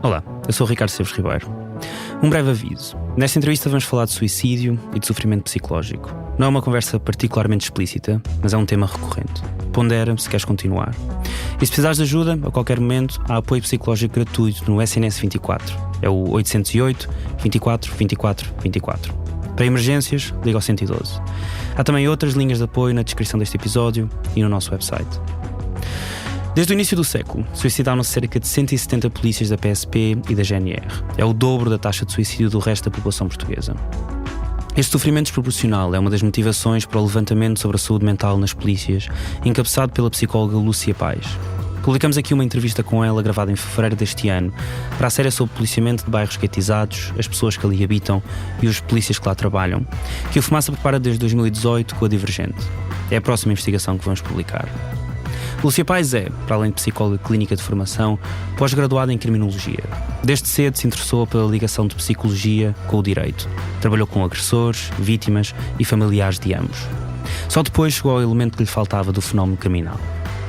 Olá, eu sou o Ricardo Seves Ribeiro. Um breve aviso. Nesta entrevista vamos falar de suicídio e de sofrimento psicológico. Não é uma conversa particularmente explícita, mas é um tema recorrente. Pondera se queres continuar. E se precisares de ajuda, a qualquer momento, há apoio psicológico gratuito no SNS 24. É o 808 24 24 24. Para emergências, liga ao 112. Há também outras linhas de apoio na descrição deste episódio e no nosso website. Desde o início do século, suicidaram-se cerca de 170 polícias da PSP e da GNR. É o dobro da taxa de suicídio do resto da população portuguesa. Este sofrimento desproporcional é uma das motivações para o levantamento sobre a saúde mental nas polícias, encabeçado pela psicóloga Lúcia Pais. Publicamos aqui uma entrevista com ela gravada em fevereiro deste ano para a série sobre o policiamento de bairros guetizados, as pessoas que ali habitam e os polícias que lá trabalham, que o Fumaça prepara desde 2018 com a Divergente. É a próxima investigação que vamos publicar. Lúcia Pais é, para além de psicóloga clínica de formação, pós-graduada em criminologia. Desde cedo se interessou pela ligação de psicologia com o direito. Trabalhou com agressores, vítimas e familiares de ambos. Só depois chegou ao elemento que lhe faltava do fenómeno criminal.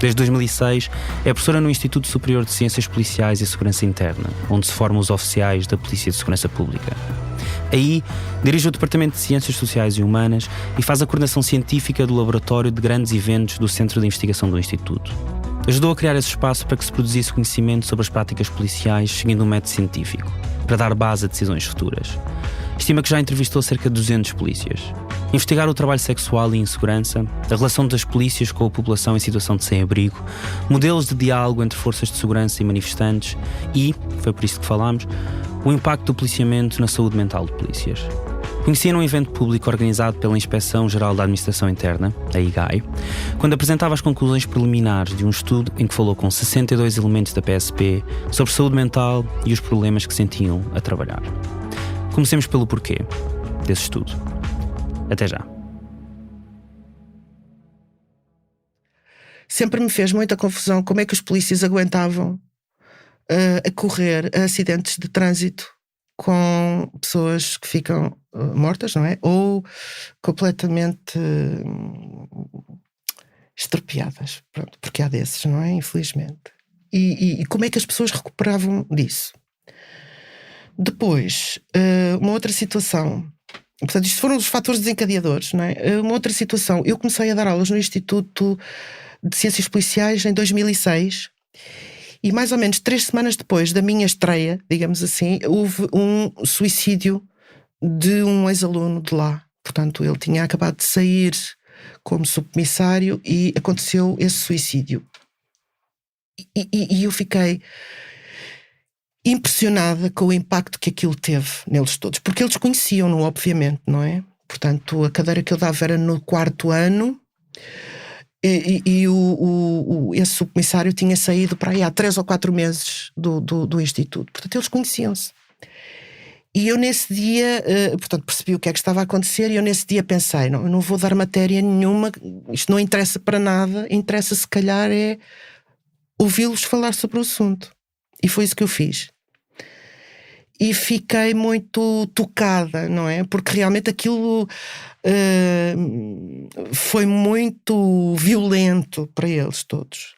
Desde 2006, é professora no Instituto Superior de Ciências Policiais e Segurança Interna, onde se formam os oficiais da Polícia de Segurança Pública. Aí, dirige o Departamento de Ciências Sociais e Humanas e faz a coordenação científica do laboratório de grandes eventos do Centro de Investigação do Instituto. Ajudou a criar esse espaço para que se produzisse conhecimento sobre as práticas policiais seguindo um método científico, para dar base a decisões futuras. Estima que já entrevistou cerca de 200 polícias. Investigar o trabalho sexual e insegurança, a relação das polícias com a população em situação de sem-abrigo, modelos de diálogo entre forças de segurança e manifestantes e, foi por isso que falámos, o impacto do policiamento na saúde mental de polícias. Conhecia num evento público organizado pela Inspeção-Geral da Administração Interna, a IGAI, quando apresentava as conclusões preliminares de um estudo em que falou com 62 elementos da PSP sobre saúde mental e os problemas que sentiam a trabalhar. Comecemos pelo porquê desse estudo. Até já. Sempre me fez muita confusão como é que os polícias aguentavam a correr a acidentes de trânsito com pessoas que ficam mortas, não é? Ou completamente estropiadas, pronto, porque há desses, não é? Infelizmente. E como é que as pessoas recuperavam disso? Depois, uma outra situação. Portanto, isto foram os fatores desencadeadores, não é? Uma outra situação. Eu comecei a dar aulas no Instituto de Ciências Policiais em 2006 e mais ou menos 3 semanas depois da minha estreia, digamos assim, houve um suicídio de um ex-aluno de lá. Portanto, ele tinha acabado de sair como subcomissário e aconteceu esse suicídio. E eu fiquei impressionada com o impacto que aquilo teve neles todos, porque eles conheciam-no, obviamente, não é? Portanto, a cadeira que eu dava era no 4º ano e esse subcomissário tinha saído para aí há 3 ou 4 meses do Instituto. Portanto, eles conheciam-se. E eu nesse dia, portanto, percebi o que é que estava a acontecer e eu nesse dia pensei, não, eu não vou dar matéria nenhuma, isto não interessa para nada, interessa se calhar é ouvi-los falar sobre o assunto. E foi isso que eu fiz. E fiquei muito tocada, não é? Porque realmente aquilo foi muito violento para eles todos.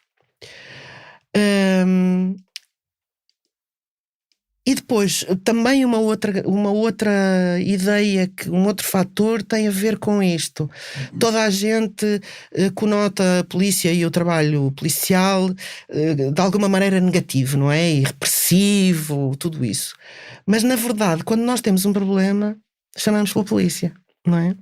E depois, também uma outra ideia, um outro fator tem a ver com isto. Toda a gente conota a polícia e o trabalho policial de alguma maneira negativo, não é? E repressivo, tudo isso. Mas, na verdade, quando nós temos um problema, chamamos pela polícia, não é?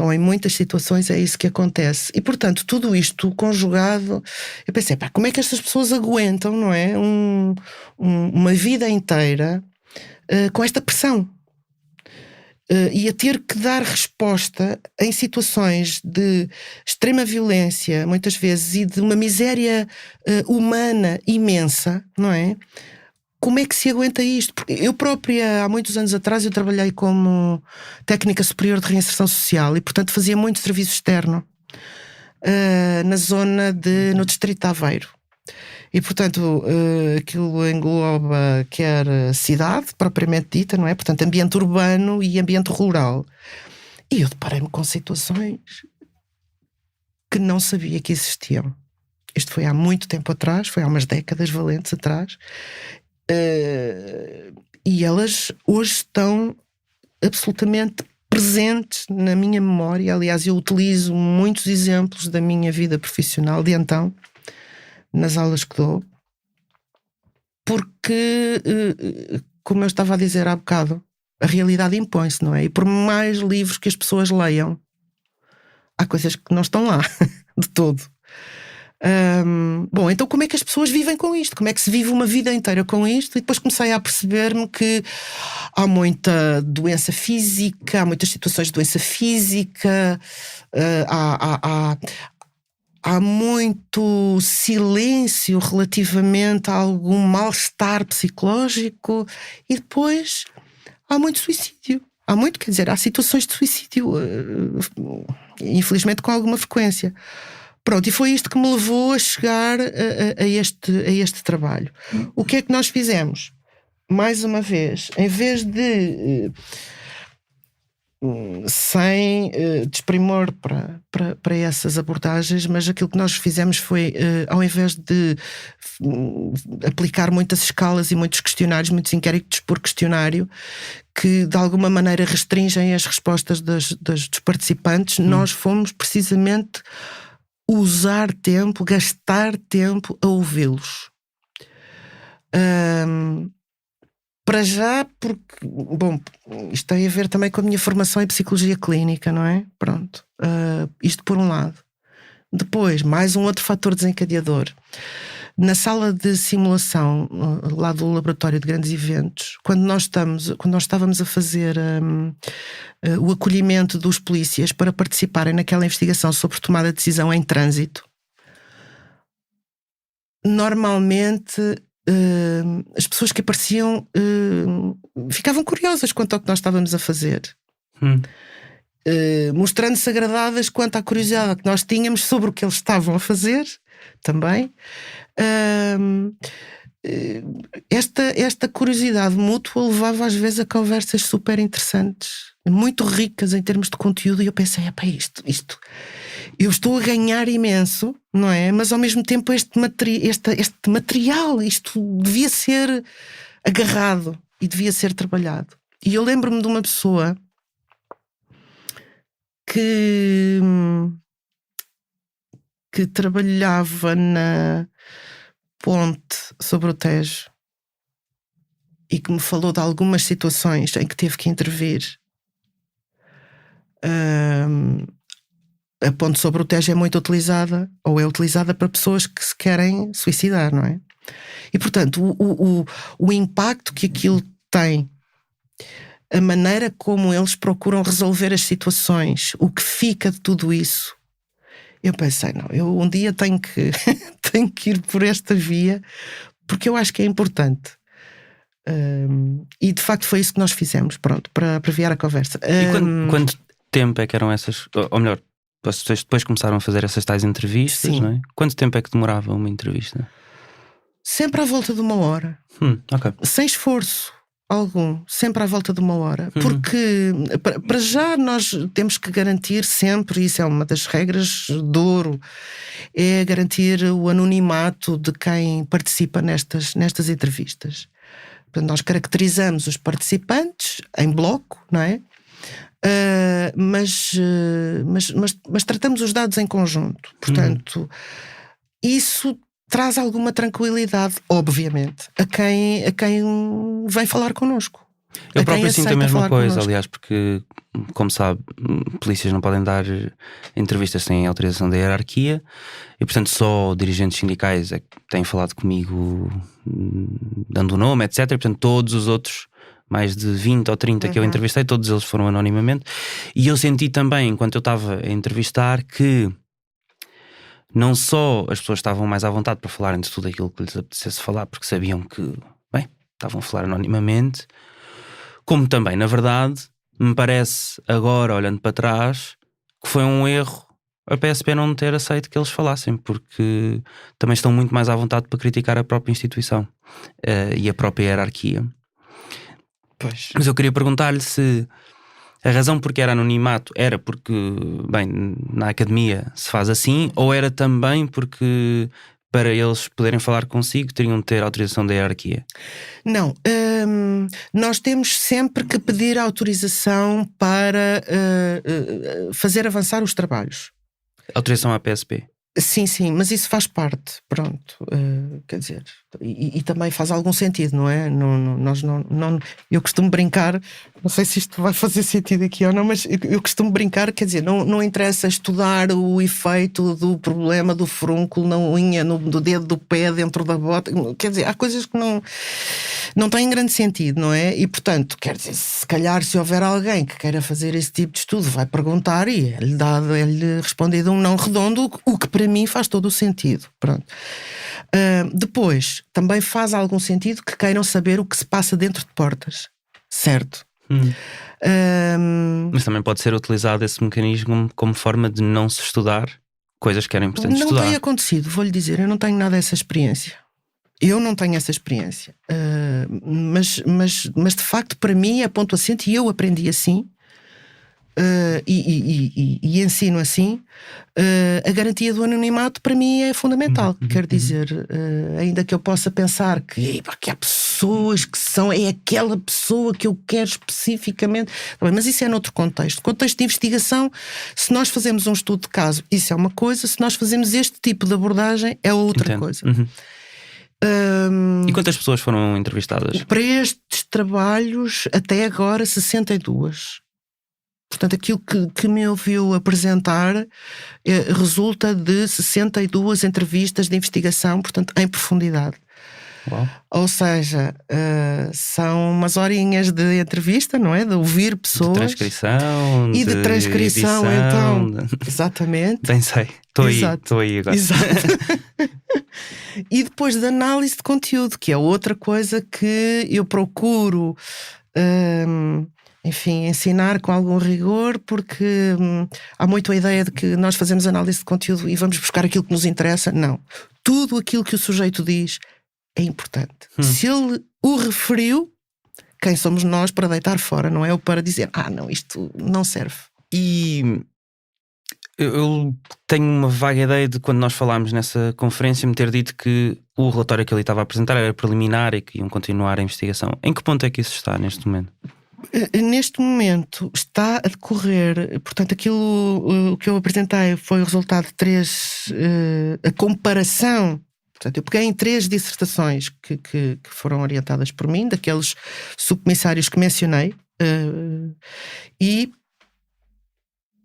Ou em muitas situações é isso que acontece. E, portanto, tudo isto conjugado, eu pensei, como é que estas pessoas aguentam, não é? Uma vida inteira com esta pressão. E a ter que dar resposta em situações de extrema violência, muitas vezes, e de uma miséria humana imensa, não é? Como é que se aguenta isto? Porque eu própria, há muitos anos atrás, eu trabalhei como técnica superior de reinserção social e, portanto, fazia muito serviço externo no distrito de Aveiro. E, portanto, aquilo engloba quer cidade, propriamente dita, não é? Portanto, ambiente urbano e ambiente rural. E eu deparei-me com situações que não sabia que existiam. Isto foi há muito tempo atrás, foi há umas décadas valentes atrás. E elas hoje estão absolutamente presentes na minha memória. Aliás, eu utilizo muitos exemplos da minha vida profissional de então, nas aulas que dou, porque, como eu estava a dizer há bocado, a realidade impõe-se, não é? E por mais livros que as pessoas leiam, há coisas que não estão lá de todo. Bom, então como é que as pessoas vivem com isto? Como é que se vive uma vida inteira com isto? E depois comecei a perceber-me que há muita doença física, há muitas situações de doença física, há muito silêncio relativamente a algum mal-estar psicológico, e depois há muito suicídio. Há muito, quer dizer, há situações de suicídio, infelizmente com alguma frequência. Pronto, e foi isto que me levou a chegar a este trabalho. O que é que nós fizemos? Mais uma vez, em vez de, sem desprimor para essas abordagens, mas aquilo que nós fizemos foi, ao invés de aplicar muitas escalas e muitos questionários, muitos inquéritos por questionário, que de alguma maneira restringem as respostas dos participantes, nós fomos precisamente usar tempo, gastar tempo a ouvi-los. Para já, porque, bom, isto tem a ver também com a minha formação em psicologia clínica, não é? Pronto. Isto por um lado. Depois, mais um outro fator desencadeador. Na sala de simulação, lá do laboratório de grandes eventos, quando nós estávamos a fazer o acolhimento dos polícias para participarem naquela investigação sobre tomada de decisão em trânsito, normalmente as pessoas que apareciam ficavam curiosas quanto ao que nós estávamos a fazer. Mostrando-se agradadas quanto à curiosidade que nós tínhamos sobre o que eles estavam a fazer também. Esta curiosidade mútua levava às vezes a conversas super interessantes, muito ricas em termos de conteúdo, e eu pensei, isto eu estou a ganhar imenso, não é? Mas ao mesmo tempo este material, isto devia ser agarrado e devia ser trabalhado. E eu lembro-me de uma pessoa que trabalhava na ponte sobre o Tejo e que me falou de algumas situações em que teve que intervir. A ponte sobre o Tejo é muito utilizada, ou é utilizada para pessoas que se querem suicidar, não é? E portanto o impacto que aquilo tem, a maneira como eles procuram resolver as situações, o que fica de tudo isso, eu pensei, não, eu um dia tenho que ir por esta via, porque eu acho que é importante. E de facto foi isso que nós fizemos, pronto, para abreviar a conversa. E quanto tempo é que eram essas, ou melhor, vocês depois começaram a fazer essas tais entrevistas, sim, não é? Quanto tempo é que demorava uma entrevista? Sempre à volta de 1 hora. Okay. Sem esforço algum, sempre à volta de 1 hora. Porque para já nós temos que garantir sempre, isso é uma das regras de ouro, é garantir o anonimato de quem participa nestas entrevistas. Portanto, nós caracterizamos os participantes em bloco, não é? Mas tratamos os dados em conjunto. Portanto, isso traz alguma tranquilidade, obviamente, a quem vem falar connosco. Eu próprio sinto a mesma coisa, aliás, porque, como sabe, polícias não podem dar entrevistas sem autorização da hierarquia, e portanto só dirigentes sindicais é que têm falado comigo dando o nome, etc. E portanto todos os outros, mais de 20 ou 30 que eu entrevistei, todos eles foram anonimamente. E eu senti também, enquanto eu estava a entrevistar, que não só as pessoas estavam mais à vontade para falarem de tudo aquilo que lhes apetecesse falar, porque sabiam que, bem, estavam a falar anonimamente, como também, na verdade, me parece agora, olhando para trás, que foi um erro a PSP não ter aceito que eles falassem, porque também estão muito mais à vontade para criticar a própria instituição e a própria hierarquia. Pois. Mas eu queria perguntar-lhe se A razão porque era anonimato era porque, bem, na academia se faz assim, ou era também porque para eles poderem falar consigo teriam de ter autorização da hierarquia? Não, nós temos sempre que pedir autorização para fazer avançar os trabalhos. Autorização à PSP? Sim, mas isso faz parte, pronto, quer dizer, e também faz algum sentido, não é? Nós não, eu costumo brincar, não sei se isto vai fazer sentido aqui ou não, mas eu costumo brincar, quer dizer, não interessa estudar o efeito do problema do furúnculo na unha, do dedo do pé, dentro da bota, quer dizer, há coisas que não têm grande sentido, não é? E portanto, quer dizer, se calhar se houver alguém que queira fazer esse tipo de estudo, vai perguntar e é-lhe respondido um não redondo, o que para mim faz todo o sentido. Pronto. Depois, também faz algum sentido que queiram saber o que se passa dentro de portas, certo? Mas também pode ser utilizado esse mecanismo como forma de não se estudar coisas que eram importantes estudar. Não tem acontecido, vou-lhe dizer, eu não tenho nada dessa experiência. Eu não tenho essa experiência, mas de facto para mim é ponto assente e eu aprendi assim e ensino assim. A garantia do anonimato para mim é fundamental. Quer dizer, ainda que eu possa pensar que há pessoas que é aquela pessoa que eu quero especificamente, mas isso é noutro contexto. Contexto de investigação, se nós fazemos um estudo de caso, isso é uma coisa, se nós fazemos este tipo de abordagem é outra coisa. E quantas pessoas foram entrevistadas? Para estes trabalhos, até agora, 62. Portanto, aquilo que me ouviu apresentar resulta de 62 entrevistas de investigação, portanto, em profundidade. Uau. Ou seja, são umas horinhas de entrevista, não é? De ouvir pessoas. De transcrição. E de transcrição, edição, então. Exatamente. Bem sei. Estou aí agora. Exato. E depois de análise de conteúdo, que é outra coisa que eu procuro, enfim, ensinar com algum rigor, porque há muito a ideia de que nós fazemos análise de conteúdo e vamos buscar aquilo que nos interessa. Não. Tudo aquilo que o sujeito diz é importante. Se ele o referiu, quem somos nós para deitar fora, não é o para dizer, não, isto não serve. E eu tenho uma vaga ideia de quando nós falámos nessa conferência me ter dito que o relatório que ele estava a apresentar era preliminar e que iam continuar a investigação. Em que ponto é que isso está neste momento? Neste momento está a decorrer, portanto, aquilo que eu apresentei foi o resultado de 3, a comparação. Portanto, eu peguei em 3 dissertações que foram orientadas por mim, daqueles subcomissários que mencionei, e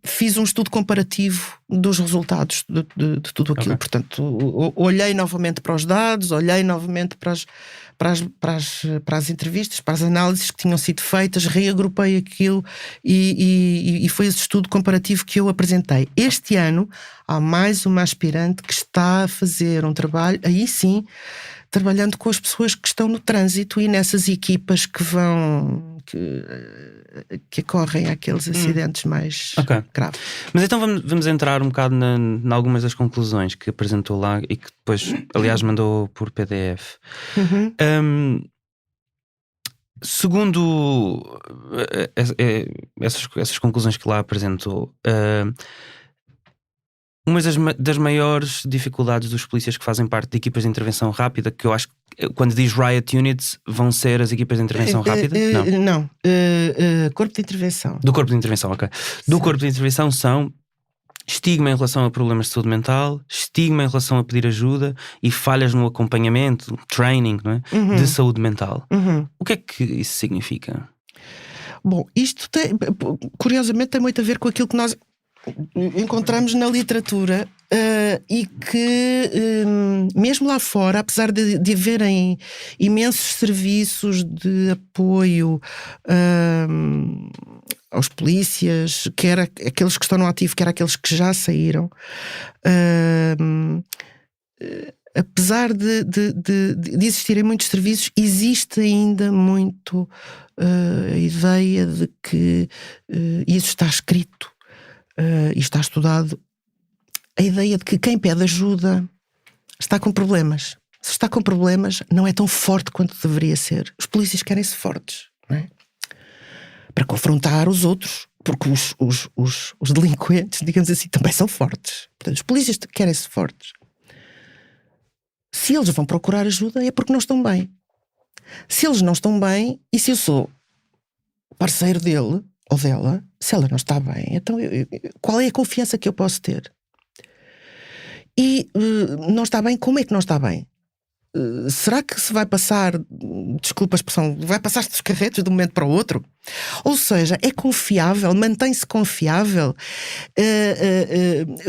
fiz um estudo comparativo dos resultados de tudo aquilo. Okay. Portanto, olhei novamente para os dados, olhei novamente para as entrevistas, para as análises que tinham sido feitas, reagrupei aquilo e foi esse estudo comparativo que eu apresentei. Este ano há mais uma aspirante que está a fazer um trabalho, aí sim, trabalhando com as pessoas que estão no trânsito e nessas equipas que vão... que ocorrem aqueles acidentes mais graves. Mas então vamos entrar um bocado em algumas das conclusões que apresentou lá e que depois, aliás, mandou por PDF. Segundo essas conclusões que lá apresentou, uma das maiores dificuldades dos polícias que fazem parte de equipas de intervenção rápida, que eu acho que quando diz riot units, vão ser as equipas de intervenção rápida? Não. Corpo de intervenção. Do corpo de intervenção, ok. Do corpo de intervenção são estigma em relação a problemas de saúde mental, estigma em relação a pedir ajuda e falhas no acompanhamento, training, não é? De saúde mental. O que é que isso significa? Bom, isto curiosamente tem muito a ver com aquilo que nós encontramos na literatura e que mesmo lá fora, apesar de haverem imensos serviços de apoio aos polícias, quer aqueles que estão no ativo, quer aqueles que já saíram, apesar de existirem muitos serviços, existe ainda muito a ideia de que isso está escrito e está estudado, a ideia de que quem pede ajuda está com problemas. Se está com problemas, não é tão forte quanto deveria ser. Os polícias querem-se fortes, não é? para confrontar os outros, porque os delinquentes, digamos assim, também são fortes. Portanto, os polícias querem ser fortes. Se eles vão procurar ajuda é porque não estão bem. Se eles não estão bem, e se eu sou parceiro dele ou dela, se ela não está bem, então qual é a confiança que eu posso ter? E não está bem, como é que não está bem? Será que se vai passar, desculpa a expressão, vai passar-se dos carretos de um momento para o outro? Ou seja, é confiável, mantém-se confiável,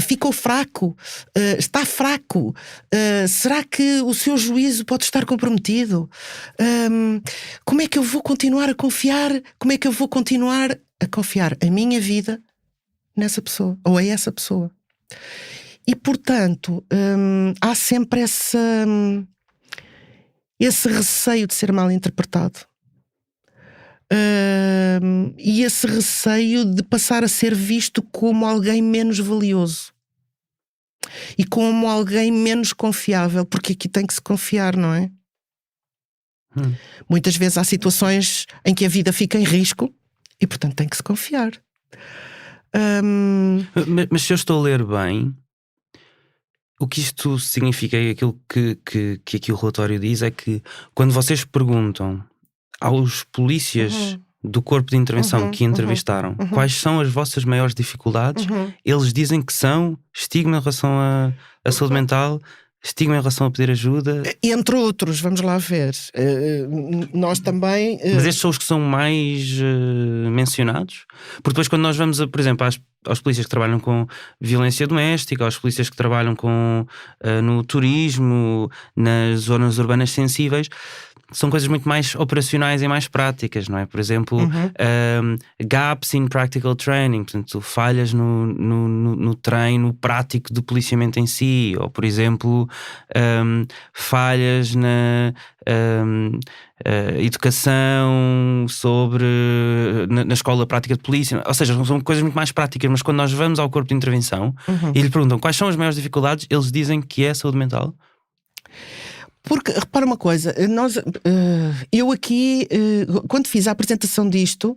ficou fraco, está fraco, será que o seu juízo pode estar comprometido? Como é que eu vou continuar a confiar? Como é que eu vou continuar a confiar a minha vida nessa pessoa, ou a essa pessoa? E portanto, há sempre esse receio de ser mal interpretado, e esse receio de passar a ser visto como alguém menos valioso e como alguém menos confiável, porque aqui tem que se confiar, não é? Muitas vezes há situações em que a vida fica em risco e portanto tem que se confiar. Mas se eu estou a ler bem, o que isto significa, e aquilo que aqui o relatório diz, é que quando vocês perguntam aos polícias do corpo de intervenção que entrevistaram quais são as vossas maiores dificuldades, eles dizem que são estigma em relação à saúde mental, estigma em relação a pedir ajuda. Entre outros, vamos lá ver. Nós também... Mas estes são os que são mais mencionados? Porque depois quando nós vamos, por exemplo, aos polícias que trabalham com violência doméstica, aos polícias que trabalham no turismo, nas zonas urbanas sensíveis, são coisas muito mais operacionais e mais práticas, não é? Por exemplo, gaps in practical training, portanto, falhas no treino prático do policiamento em si, ou por exemplo, falhas na educação na escola prática de polícia, ou seja, são coisas muito mais práticas. Mas quando nós vamos ao corpo de intervenção e lhe perguntam quais são as maiores dificuldades, eles dizem que é a saúde mental. Porque, repara uma coisa, eu aqui, quando fiz a apresentação disto,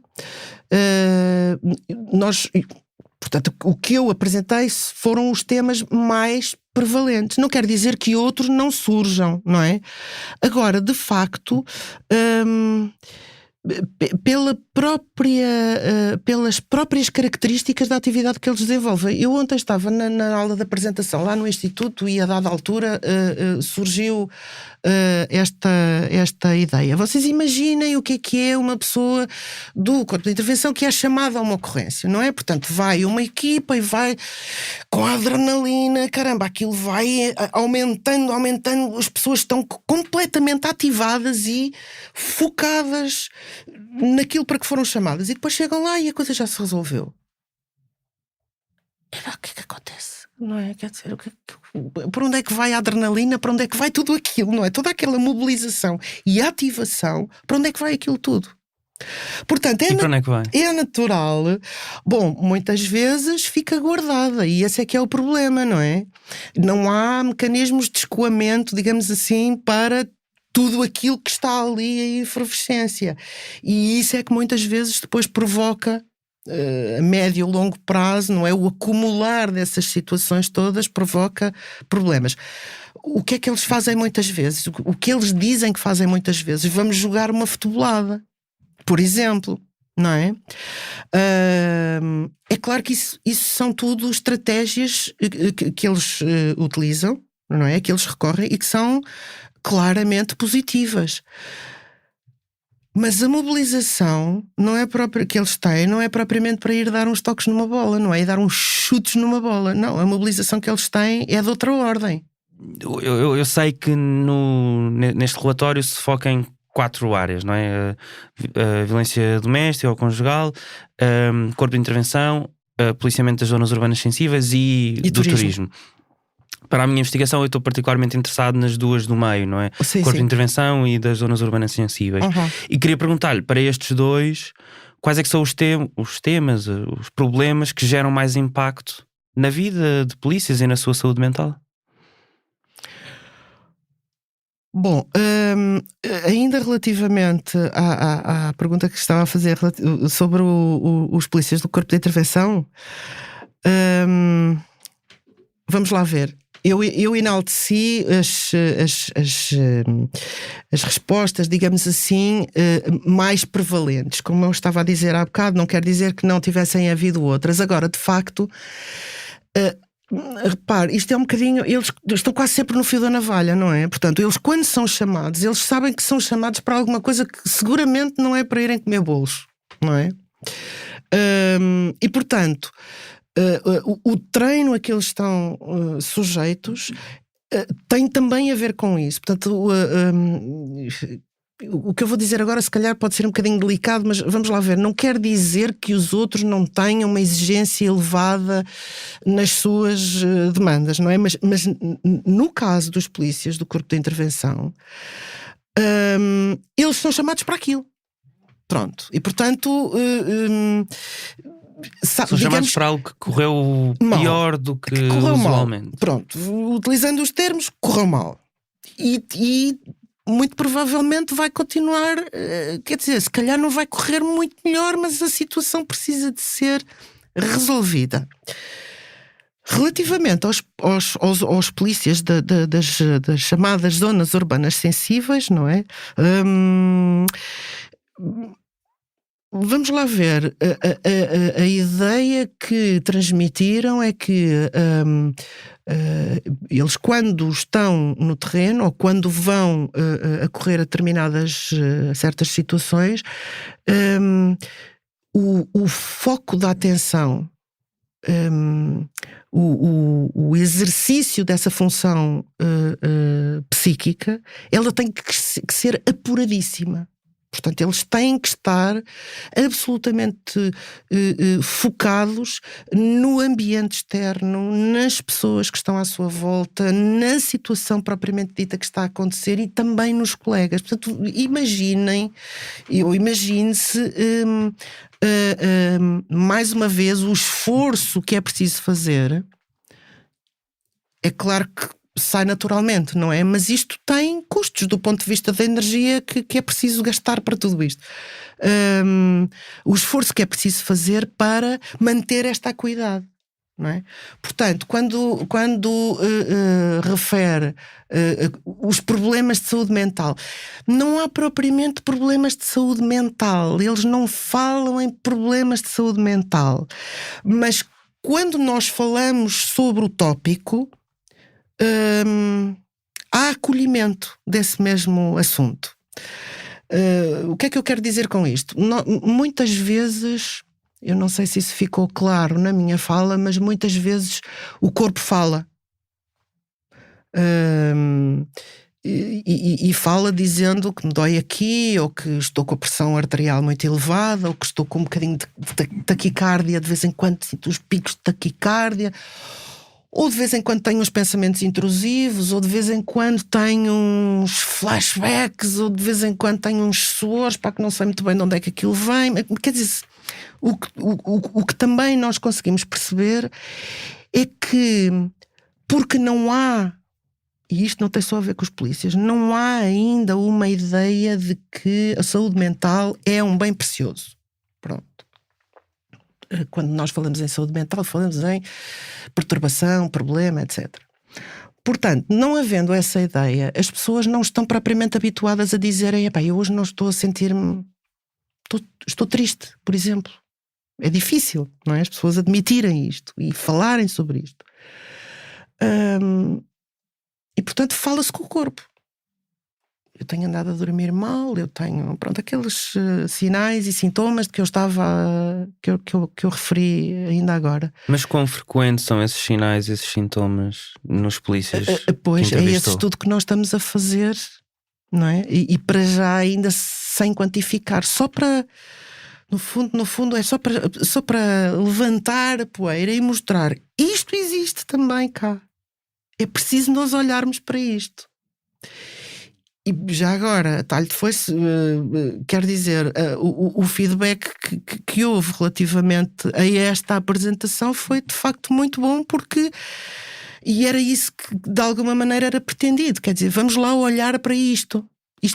portanto, o que eu apresentei foram os temas mais prevalentes. Não quer dizer que outros não surjam, não é? Agora, de facto, pelas próprias características da atividade que eles desenvolvem. Eu ontem estava na aula de apresentação lá no Instituto e a dada altura surgiu esta ideia. Vocês imaginem o que é uma pessoa do corpo de intervenção que é chamada a uma ocorrência, não é? Portanto, vai uma equipa e vai com a adrenalina, caramba, aquilo vai aumentando, as pessoas estão completamente ativadas e focadas naquilo para que foram chamadas, e depois chegam lá e a coisa já se resolveu. O que é que acontece? Não é? Quer dizer, por onde é que vai a adrenalina? Para onde é que vai tudo aquilo? Não é? Toda aquela mobilização e ativação, para onde é que vai aquilo tudo? Portanto, para onde é que vai? É natural. Bom, muitas vezes fica guardada, e esse é que é o problema, não é? Não há mecanismos de escoamento, digamos assim, para tudo aquilo que está ali em efervescência. E isso é que muitas vezes depois provoca, a médio e longo prazo, não é? O acumular dessas situações todas provoca problemas. O que é que eles fazem muitas vezes? O que eles dizem que fazem muitas vezes? Vamos jogar uma futebolada, por exemplo, não é? É claro que isso são tudo estratégias que eles utilizam, não é? Que eles recorrem e que são claramente positivas. Mas a mobilização que eles têm não é propriamente para ir dar uns toques numa bola, não é? E dar uns chutes numa bola. Não, a mobilização que eles têm é de outra ordem. Eu sei que neste relatório se foca em 4 áreas, não é? A violência doméstica ou conjugal, corpo de intervenção, policiamento das zonas urbanas sensíveis e do turismo. Para a minha investigação, eu estou particularmente interessado nas duas do meio, não é? Sim, corpo sim. de intervenção e das zonas urbanas sensíveis. E queria perguntar-lhe, para estes dois, quais é que são os temas, os problemas que geram mais impacto na vida de polícias e na sua saúde mental? Bom, ainda relativamente à pergunta que estava a fazer sobre os polícias do Corpo de Intervenção, vamos lá ver. Eu enalteci as respostas, digamos assim, mais prevalentes. Como eu estava a dizer há bocado, não quer dizer que não tivessem havido outras. Agora, de facto, repare, isto é um bocadinho. Eles estão quase sempre no fio da navalha, não é? Portanto, eles, quando são chamados, eles sabem que são chamados para alguma coisa que seguramente não é para irem comer bolos, não é? E, portanto, o treino a que eles estão sujeitos tem também a ver com isso. Portanto, o que eu vou dizer agora se calhar pode ser um bocadinho delicado, mas vamos lá ver, não quer dizer que os outros não tenham uma exigência elevada nas suas demandas, não é? Mas no caso dos polícias do Corpo de Intervenção, eles são chamados para aquilo. Pronto. E portanto... são chamados para algo que correu pior do que usualmente. Mal. Pronto, utilizando os termos, correu mal. E muito provavelmente vai continuar, quer dizer, se calhar não vai correr muito melhor, mas a situação precisa de ser resolvida. Relativamente aos polícias das chamadas zonas urbanas sensíveis, não é? Vamos lá ver, a ideia que transmitiram é que eles, quando estão no terreno ou quando vão a correr a determinadas certas situações, o foco da atenção, o exercício dessa função psíquica, ela tem que ser apuradíssima. Portanto, eles têm que estar absolutamente focados no ambiente externo, nas pessoas que estão à sua volta, na situação propriamente dita que está a acontecer e também nos colegas. Portanto, imagine-se mais uma vez o esforço que é preciso fazer. É claro que sai naturalmente, não é? Mas isto tem custos do ponto de vista da energia que é preciso gastar para tudo isto. O esforço que é preciso fazer para manter esta acuidade, não é? Portanto, quando refere os problemas de saúde mental, não há propriamente problemas de saúde mental. Eles não falam em problemas de saúde mental. Mas quando nós falamos sobre o tópico, há acolhimento desse mesmo assunto. O que é que eu quero dizer com isto? Muitas vezes, eu não sei se isso ficou claro na minha fala, mas muitas vezes o corpo fala. E fala dizendo que me dói aqui, ou que estou com a pressão arterial muito elevada, ou que estou com um bocadinho de taquicardia, de vez em quando sinto os picos de taquicardia, ou de vez em quando tenho uns pensamentos intrusivos, ou de vez em quando tenho uns flashbacks, ou de vez em quando tenho uns suores, para que não sei muito bem de onde é que aquilo vem. Quer dizer, o que também nós conseguimos perceber é que, porque não há, e isto não tem só a ver com os polícias, não há ainda uma ideia de que a saúde mental é um bem precioso. Pronto. Quando nós falamos em saúde mental, falamos em perturbação, problema, etc. Portanto, não havendo essa ideia, as pessoas não estão propriamente habituadas a dizerem: epá, eu hoje não estou a sentir-me... Estou triste, por exemplo. É difícil, não é? As pessoas admitirem isto e falarem sobre isto. E, portanto, fala-se com o corpo. Eu tenho andado a dormir mal, eu tenho, pronto, aqueles sinais e sintomas de que eu estava, que eu referi ainda agora. Mas quão frequentes são esses sinais, esses sintomas nos polícias? Pois, é esse estudo que nós estamos a fazer, não é? E para já ainda sem quantificar, só para, no fundo é só para levantar a poeira e mostrar, isto existe também cá. É preciso nós olharmos para isto. E já agora, talho de foice, quer dizer, o feedback que houve relativamente a esta apresentação foi de facto muito bom, porque E era isso que de alguma maneira era pretendido, quer dizer, vamos lá olhar para isto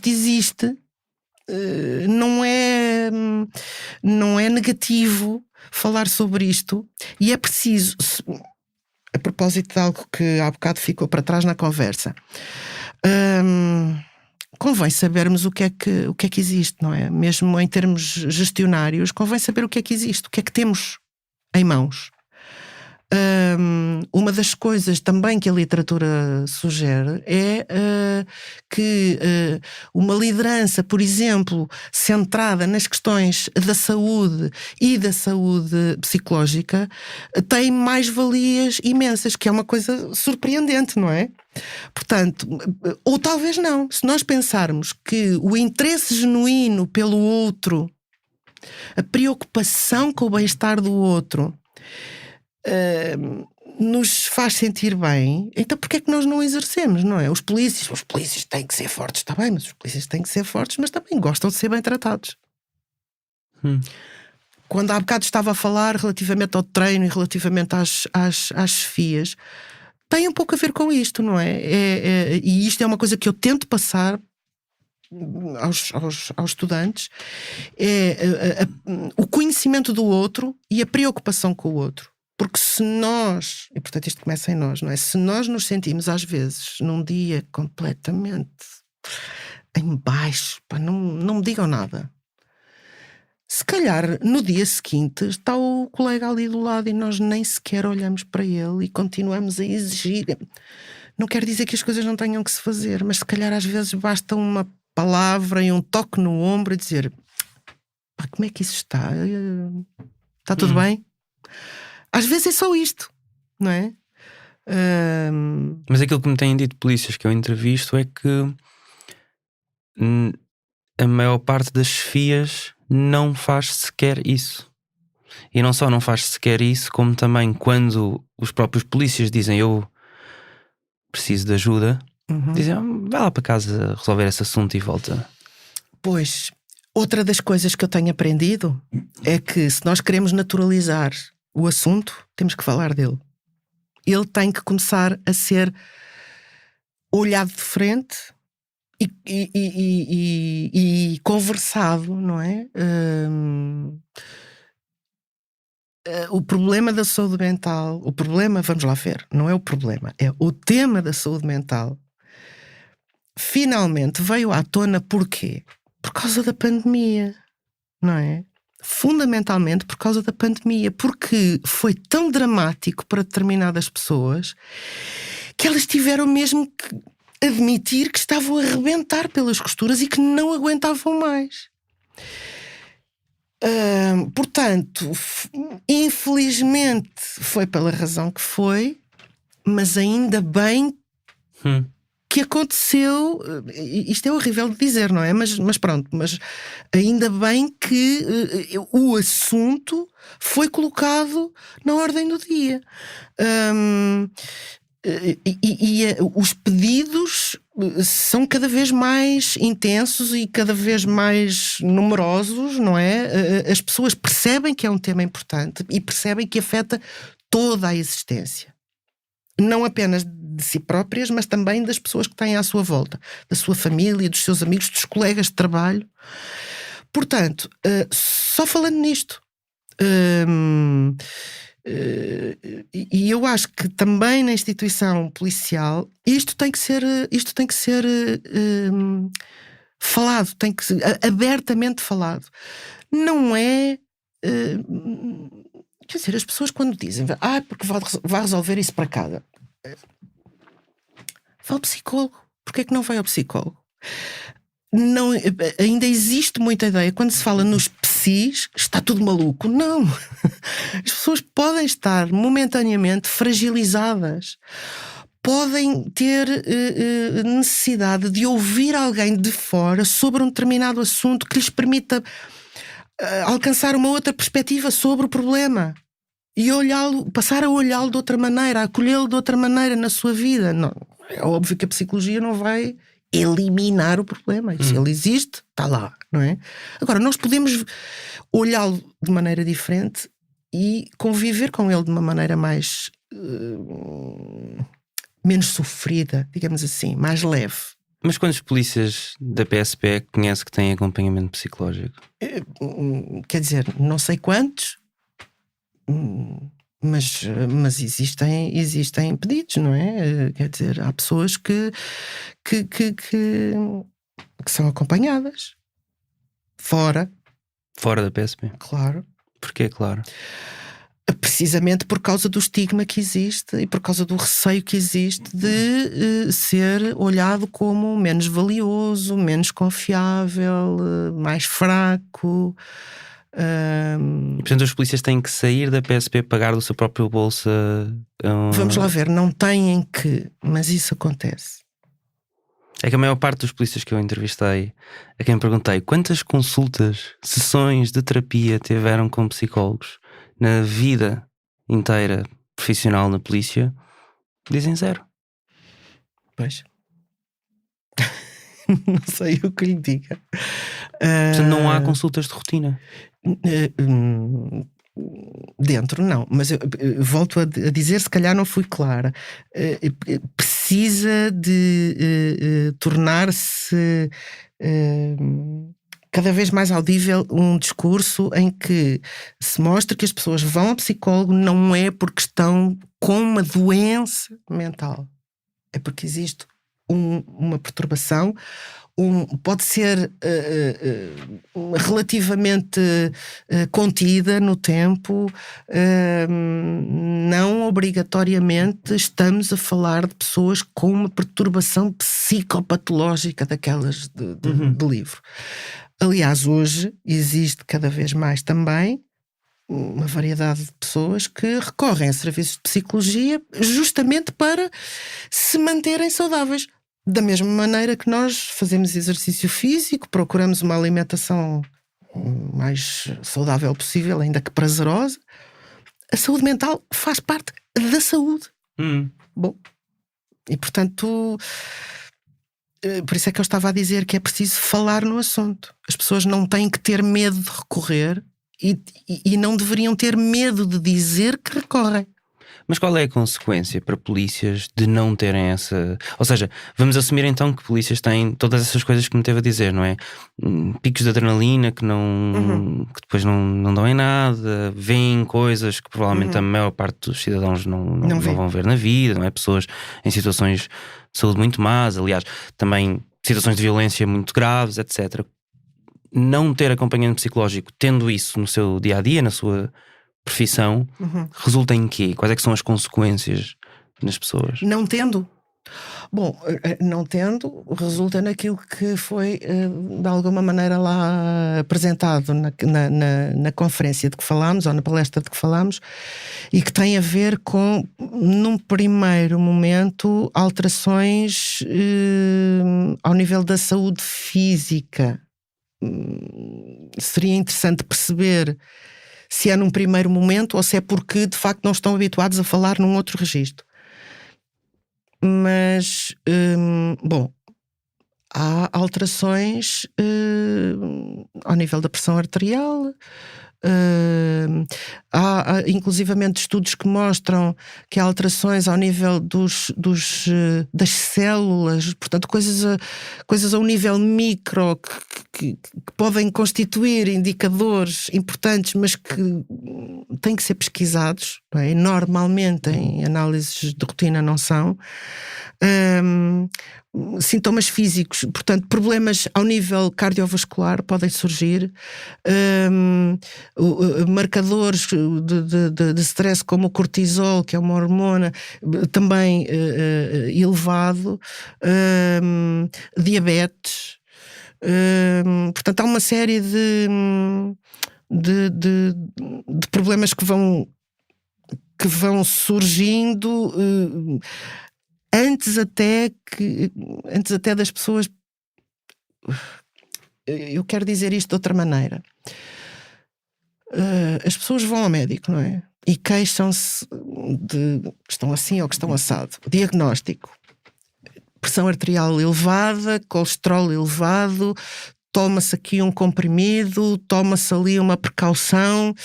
existe, não é negativo falar sobre isto, e é preciso, a propósito de algo que há bocado ficou para trás na conversa, convém sabermos o que é que existe, não é? Mesmo em termos gestionários, convém saber o que é que existe, o que é que temos em mãos. Uma das coisas também que a literatura sugere é que uma liderança, por exemplo, centrada nas questões da saúde e da saúde psicológica, tem mais-valias imensas, que é uma coisa surpreendente, não é? Portanto, ou talvez não, se nós pensarmos que o interesse genuíno pelo outro, a preocupação com o bem-estar do outro, nos faz sentir bem, então porquê é que nós não exercemos, não é? Os polícias têm que ser fortes, está bem, mas os polícias têm que ser fortes, mas também gostam de ser bem tratados. Quando há bocado estava a falar relativamente ao treino e relativamente às chefias, tem um pouco a ver com isto, não é? E isto é uma coisa que eu tento passar aos estudantes, o conhecimento do outro e a preocupação com o outro. Porque se nós, e portanto isto começa em nós, não é? Se nós nos sentimos às vezes num dia completamente em baixo, pá, não me digam nada, se calhar no dia seguinte está o colega ali do lado e nós nem sequer olhamos para ele e continuamos a exigir. Não quer dizer que as coisas não tenham que se fazer, mas se calhar às vezes basta uma palavra e um toque no ombro e dizer: pá, como é que isso está? Está tudo bem? Às vezes é só isto, não é? Mas aquilo que me têm dito polícias que eu entrevisto é que a maior parte das chefias não faz sequer isso. E não só não faz sequer isso, como também quando os próprios polícias dizem eu preciso de ajuda, dizem vai lá para casa resolver esse assunto e volta. Pois, outra das coisas que eu tenho aprendido é que se nós queremos naturalizar o assunto, temos que falar dele. Ele tem que começar a ser olhado de frente e conversado, não é? O problema da saúde mental, vamos lá ver, não é o problema, é o tema da saúde mental. Finalmente veio à tona porquê? Por causa da pandemia, não é? Fundamentalmente por causa da pandemia, porque foi tão dramático para determinadas pessoas que elas tiveram mesmo que admitir que estavam a arrebentar pelas costuras e que não aguentavam mais. Portanto, infelizmente foi pela razão que foi, mas ainda bem que aconteceu. Isto é horrível de dizer, não é? Mas pronto, mas ainda bem que o assunto foi colocado na ordem do dia. Os pedidos são cada vez mais intensos e cada vez mais numerosos, não é? As pessoas percebem que é um tema importante e percebem que afeta toda a existência. Não apenas de si próprias, mas também das pessoas que têm à sua volta, da sua família, dos seus amigos, dos colegas de trabalho. Portanto, só falando nisto, e eu acho que também na instituição policial isto tem que ser falado, tem que ser abertamente falado. Não é... quer dizer, as pessoas quando dizem porque vai resolver isso para casa, vai ao psicólogo. Porquê é que não vai ao psicólogo? Não, ainda existe muita ideia, quando se fala nos psis, está tudo maluco. Não, as pessoas podem estar momentaneamente fragilizadas, podem ter necessidade de ouvir alguém de fora sobre um determinado assunto que lhes permita alcançar uma outra perspectiva sobre o problema e passar a olhá-lo de outra maneira, a acolhê-lo de outra maneira na sua vida. Não, é óbvio que a psicologia não vai eliminar o problema. Se ele existe, está lá, não é? Agora, nós podemos olhá-lo de maneira diferente e conviver com ele de uma maneira mais menos sofrida, digamos assim, mais leve. Mas quantos polícias da PSP conhece que têm acompanhamento psicológico? Quer dizer, não sei quantos, mas existem pedidos, não é? Quer dizer, há pessoas que são acompanhadas fora da PSP? Claro. Porquê, claro? Precisamente por causa do estigma que existe e por causa do receio que existe de ser olhado como menos valioso, menos confiável, mais fraco. E, portanto, os polícias têm que sair da PSP, pagar do seu próprio bolso. Vamos lá ver, não têm que, mas isso acontece. É que a maior parte dos polícias que eu entrevistei, a quem perguntei quantas consultas, sessões de terapia tiveram com psicólogos na vida inteira profissional na polícia, dizem 0. Pois. Não sei o que lhe diga. Portanto, não há consultas de rotina. Dentro não, mas eu volto a dizer, se calhar não fui clara. Precisa de tornar-se cada vez mais audível um discurso em que se mostra que as pessoas vão ao psicólogo não é porque estão com uma doença mental, é porque existe uma perturbação, pode ser relativamente contida no tempo, não obrigatoriamente estamos a falar de pessoas com uma perturbação psicopatológica daquelas de livro. Aliás, hoje existe cada vez mais também uma variedade de pessoas que recorrem a serviços de psicologia justamente para se manterem saudáveis. Da mesma maneira que nós fazemos exercício físico, procuramos uma alimentação mais saudável possível, ainda que prazerosa, a saúde mental faz parte da saúde. Bom, e portanto, por isso é que eu estava a dizer que é preciso falar no assunto. As pessoas não têm que ter medo de recorrer e não deveriam ter medo de dizer que recorrem. Mas qual é a consequência para polícias de não terem essa... Ou seja, vamos assumir então que polícias têm todas essas coisas que me teve a dizer, não é? Picos de adrenalina que que depois não dão em nada, veem coisas que provavelmente a maior parte dos cidadãos não vão ver na vida, não é? Pessoas em situações de saúde muito más, aliás, também situações de violência muito graves, etc. Não ter acompanhamento psicológico, tendo isso no seu dia-a-dia, na sua profissão, resulta em quê? Quais é que são as consequências nas pessoas? Não tendo? Bom, não tendo, resulta naquilo que foi de alguma maneira lá apresentado na conferência de que falámos, ou na palestra de que falámos, e que tem a ver com, num primeiro momento, alterações ao nível da saúde física. Seria interessante perceber se é num primeiro momento ou se é porque de facto não estão habituados a falar num outro registro. Mas, bom, há alterações ao nível da pressão arterial, há inclusivamente estudos que mostram que há alterações ao nível das células, portanto coisas a um nível micro que podem constituir indicadores importantes, mas que têm que ser pesquisados, não é? E normalmente em análises de rotina não são. Sintomas físicos, portanto problemas ao nível cardiovascular podem surgir, marcadores de stress como o cortisol, que é uma hormona também elevado, diabetes, portanto há uma série de problemas que vão surgindo antes até das pessoas. Eu quero dizer isto de outra maneira. As pessoas vão ao médico, não é? E queixam-se de que estão assim ou que estão assado. Diagnóstico: pressão arterial elevada, colesterol elevado, toma-se aqui um comprimido, toma-se ali uma precaução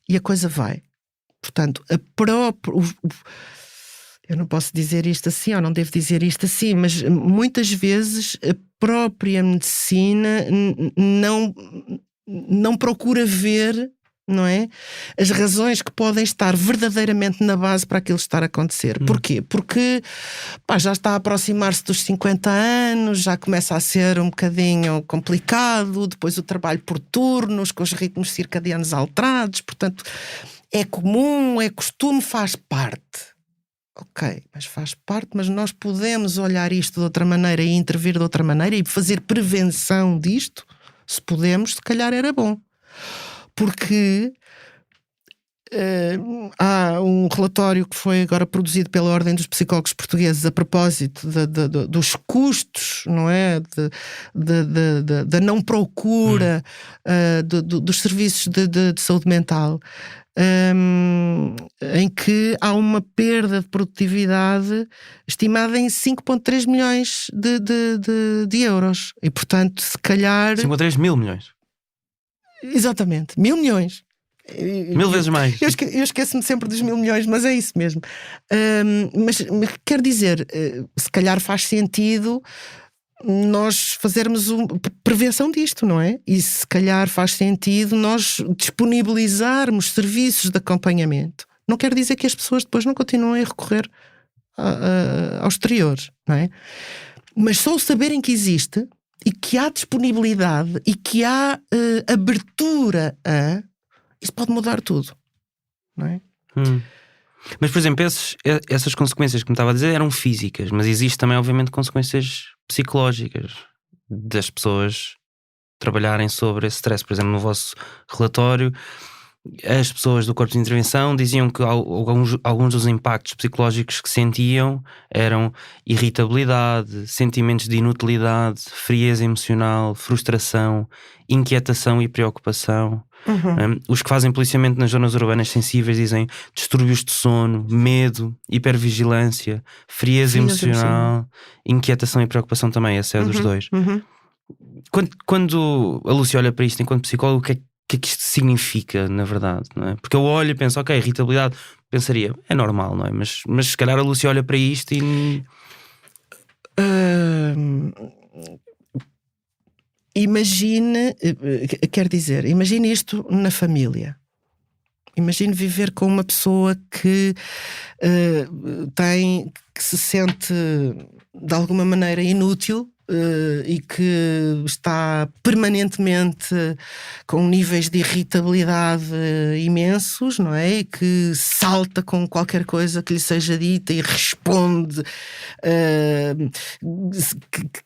e a coisa vai. Portanto, eu não posso dizer isto assim, ou não devo dizer isto assim, mas muitas vezes a própria medicina não procura ver, não é, as razões que podem estar verdadeiramente na base para aquilo estar a acontecer. Porquê? Porque já está a aproximar-se dos 50 anos, já começa a ser um bocadinho complicado, depois o trabalho por turnos, com os ritmos circadianos alterados, portanto é comum, é costume, faz parte. Ok, mas faz parte, mas nós podemos olhar isto de outra maneira e intervir de outra maneira e fazer prevenção disto. Se podemos, se calhar era bom. Porque há um relatório que foi agora produzido pela Ordem dos Psicólogos Portugueses a propósito dos custos, não é? Da não procura dos serviços de saúde mental. Em que há uma perda de produtividade estimada em 5,3 milhões de euros. E, portanto, se calhar... 5,3 mil milhões. Exatamente, 1.000 milhões. 1000 vezes mais. Eu esqueço-me sempre dos 1.000 milhões, mas é isso mesmo. Mas quer dizer, se calhar faz sentido nós fazermos prevenção disto, não é? E se calhar faz sentido nós disponibilizarmos serviços de acompanhamento. Não quer dizer que as pessoas depois não continuem a recorrer ao exterior, não é? Mas só o saberem que existe e que há disponibilidade e que há abertura isso pode mudar tudo, não é? Mas, por exemplo, essas consequências que me estava a dizer eram físicas, mas existe também, obviamente, consequências psicológicas das pessoas trabalharem sobre esse stress. Por exemplo, no vosso relatório, as pessoas do corpo de intervenção diziam que alguns dos impactos psicológicos que sentiam eram irritabilidade, sentimentos de inutilidade, frieza emocional, frustração, inquietação e preocupação. Os que fazem policiamento nas zonas urbanas sensíveis dizem distúrbios de sono, medo, hipervigilância, frieza emocional, inquietação e preocupação também. Essa é dos dois. Quando a Lúcia olha para isto enquanto psicólogo, o que é que isto significa, na verdade, não é? Porque eu olho e penso, ok, irritabilidade, pensaria, é normal, não é? Mas se calhar a Lúcia olha para isto e... Imagine isto na família. Imagine viver com uma pessoa que se sente de alguma maneira inútil e que está permanentemente com níveis de irritabilidade imensos, não é? E que salta com qualquer coisa que lhe seja dita e responde,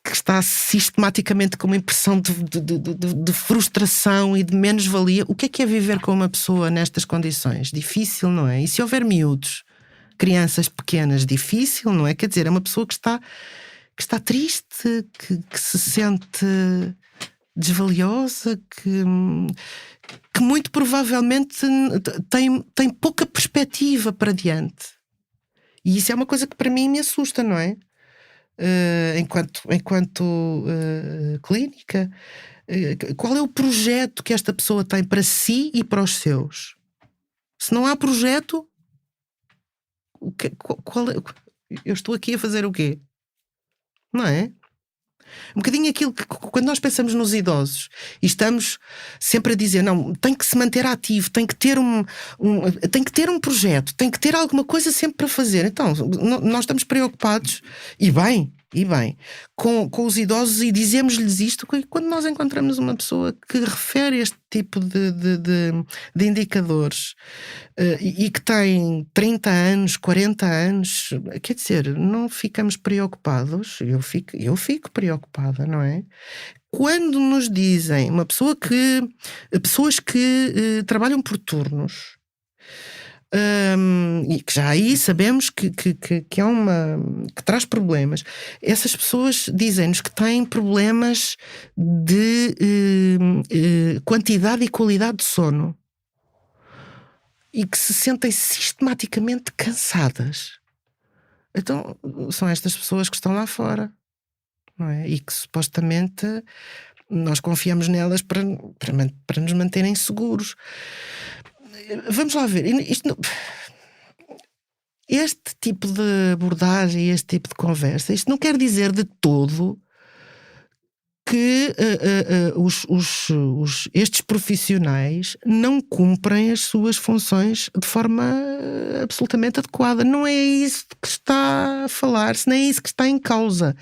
que está sistematicamente com uma impressão de frustração e de menos-valia. O que é viver com uma pessoa nestas condições? Difícil, não é? E se houver miúdos, crianças pequenas, difícil, não é? Quer dizer, é uma pessoa que está triste, que se sente desvaliosa, que muito provavelmente tem pouca perspectiva para diante. E isso é uma coisa que para mim me assusta, não é? Enquanto clínica, qual é o projeto que esta pessoa tem para si e para os seus? Se não há projeto, eu estou aqui a fazer o quê? Não é? Um bocadinho aquilo que quando nós pensamos nos idosos e estamos sempre a dizer, não, tem que se manter ativo, tem que ter tem que ter um projeto, tem que ter alguma coisa sempre para fazer. Então, nós estamos preocupados, e bem, com os idosos, e dizemos-lhes isto quando nós encontramos uma pessoa que refere este tipo de indicadores e que tem 30 anos, 40 anos, quer dizer, não ficamos preocupados. Eu fico preocupada, não é? Quando nos dizem pessoas que trabalham por turnos, e que já aí sabemos que que traz problemas. Essas pessoas dizem-nos que têm problemas de quantidade e qualidade de sono e que se sentem sistematicamente cansadas. Então são estas pessoas que estão lá fora, não é? E que supostamente nós confiamos nelas para nos manterem seguros. vamos lá ver. Este tipo de abordagem, este tipo de conversa, isto não quer dizer de todo que estes profissionais não cumprem as suas funções de forma absolutamente adequada. Não é isso que está a falar-se, nem é isso que está em causa.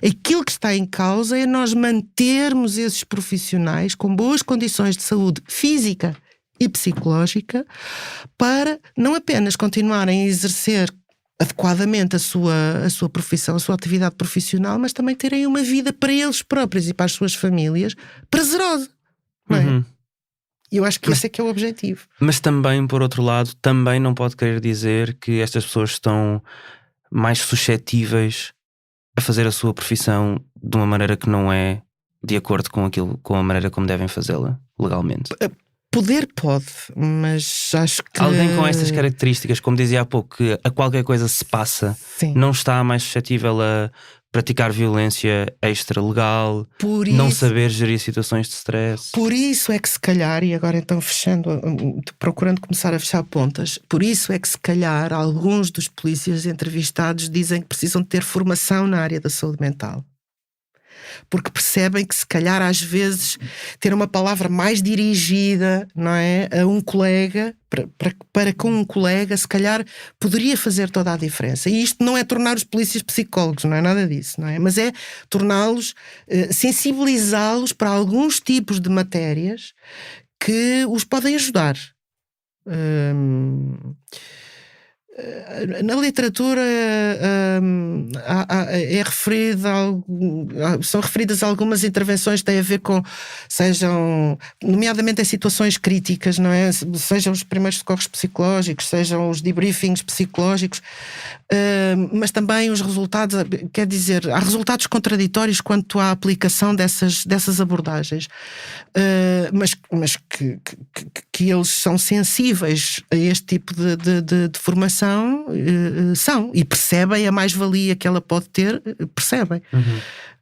Aquilo que está em causa é nós mantermos esses profissionais com boas condições de saúde física e psicológica para não apenas continuarem a exercer adequadamente a sua profissão, a sua atividade profissional, mas também terem uma vida para eles próprios e para as suas famílias prazerosa, não é? E eu acho que esse é que é o objetivo. Mas também, por outro lado, também não pode querer dizer que estas pessoas estão mais suscetíveis a fazer a sua profissão de uma maneira que não é de acordo com a maneira como devem fazê-la legalmente. Poder pode, mas acho que... Alguém com estas características, como dizia há pouco, que a qualquer coisa se passa, Sim. não está mais suscetível a praticar violência extra-legal, não saber gerir situações de stress. Por isso é que se calhar, e agora então procurando começar a fechar pontas, por isso é que se calhar alguns dos polícias entrevistados dizem que precisam de ter formação na área da saúde mental. Porque percebem que se calhar às vezes ter uma palavra mais dirigida, não é, a um colega, para com um colega, se calhar poderia fazer toda a diferença. E isto não é tornar os polícias psicólogos, não é nada disso, não é? Mas é torná-los, sensibilizá-los para alguns tipos de matérias que os podem ajudar. Na literatura são referidas algumas intervenções que têm a ver com, nomeadamente em situações críticas, não é? Sejam os primeiros socorros psicológicos, sejam os debriefings psicológicos, mas também os resultados, quer dizer, há resultados contraditórios quanto à aplicação dessas abordagens, mas que eles são sensíveis a este tipo de formação, são, e percebem a mais-valia que ela pode ter, percebem.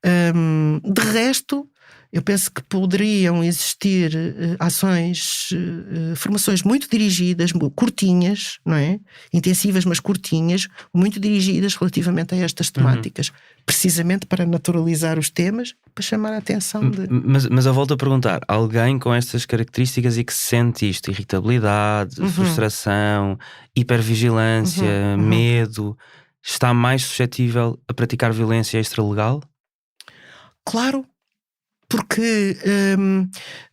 De resto, eu penso que poderiam existir ações, formações muito dirigidas, curtinhas, não é? Intensivas, mas curtinhas, muito dirigidas relativamente a estas temáticas, precisamente para naturalizar os temas, para chamar a atenção de... Mas eu volto a perguntar, alguém com estas características e que sente isto, irritabilidade, frustração, hipervigilância, medo, está mais suscetível a praticar violência extralegal? Claro. Porque,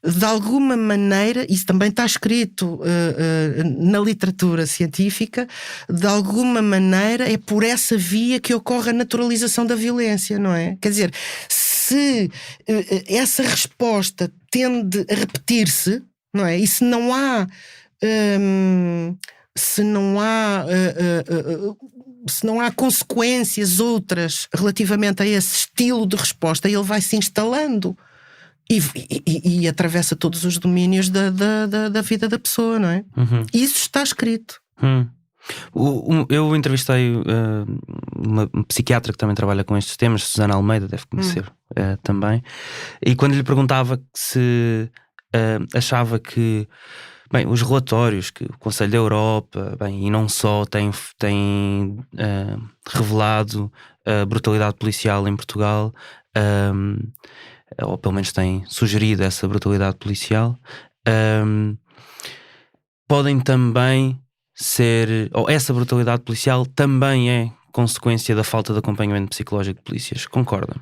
de alguma maneira, isso também está escrito na literatura científica, de alguma maneira é por essa via que ocorre a naturalização da violência, não é? Quer dizer, se essa resposta tende a repetir-se, não é? E se não há consequências outras relativamente a esse estilo de resposta, ele vai se instalando e atravessa todos os domínios da vida da pessoa, não é? Isso está escrito. Eu entrevistei uma psiquiatra que também trabalha com estes temas, Susana Almeida, deve conhecer também, e quando lhe perguntava se achava que os relatórios que o Conselho da Europa, e não só, têm revelado a brutalidade policial em Portugal, ou pelo menos têm sugerido essa brutalidade policial, podem também ser, ou essa brutalidade policial também é consequência da falta de acompanhamento psicológico de polícias. Concorda?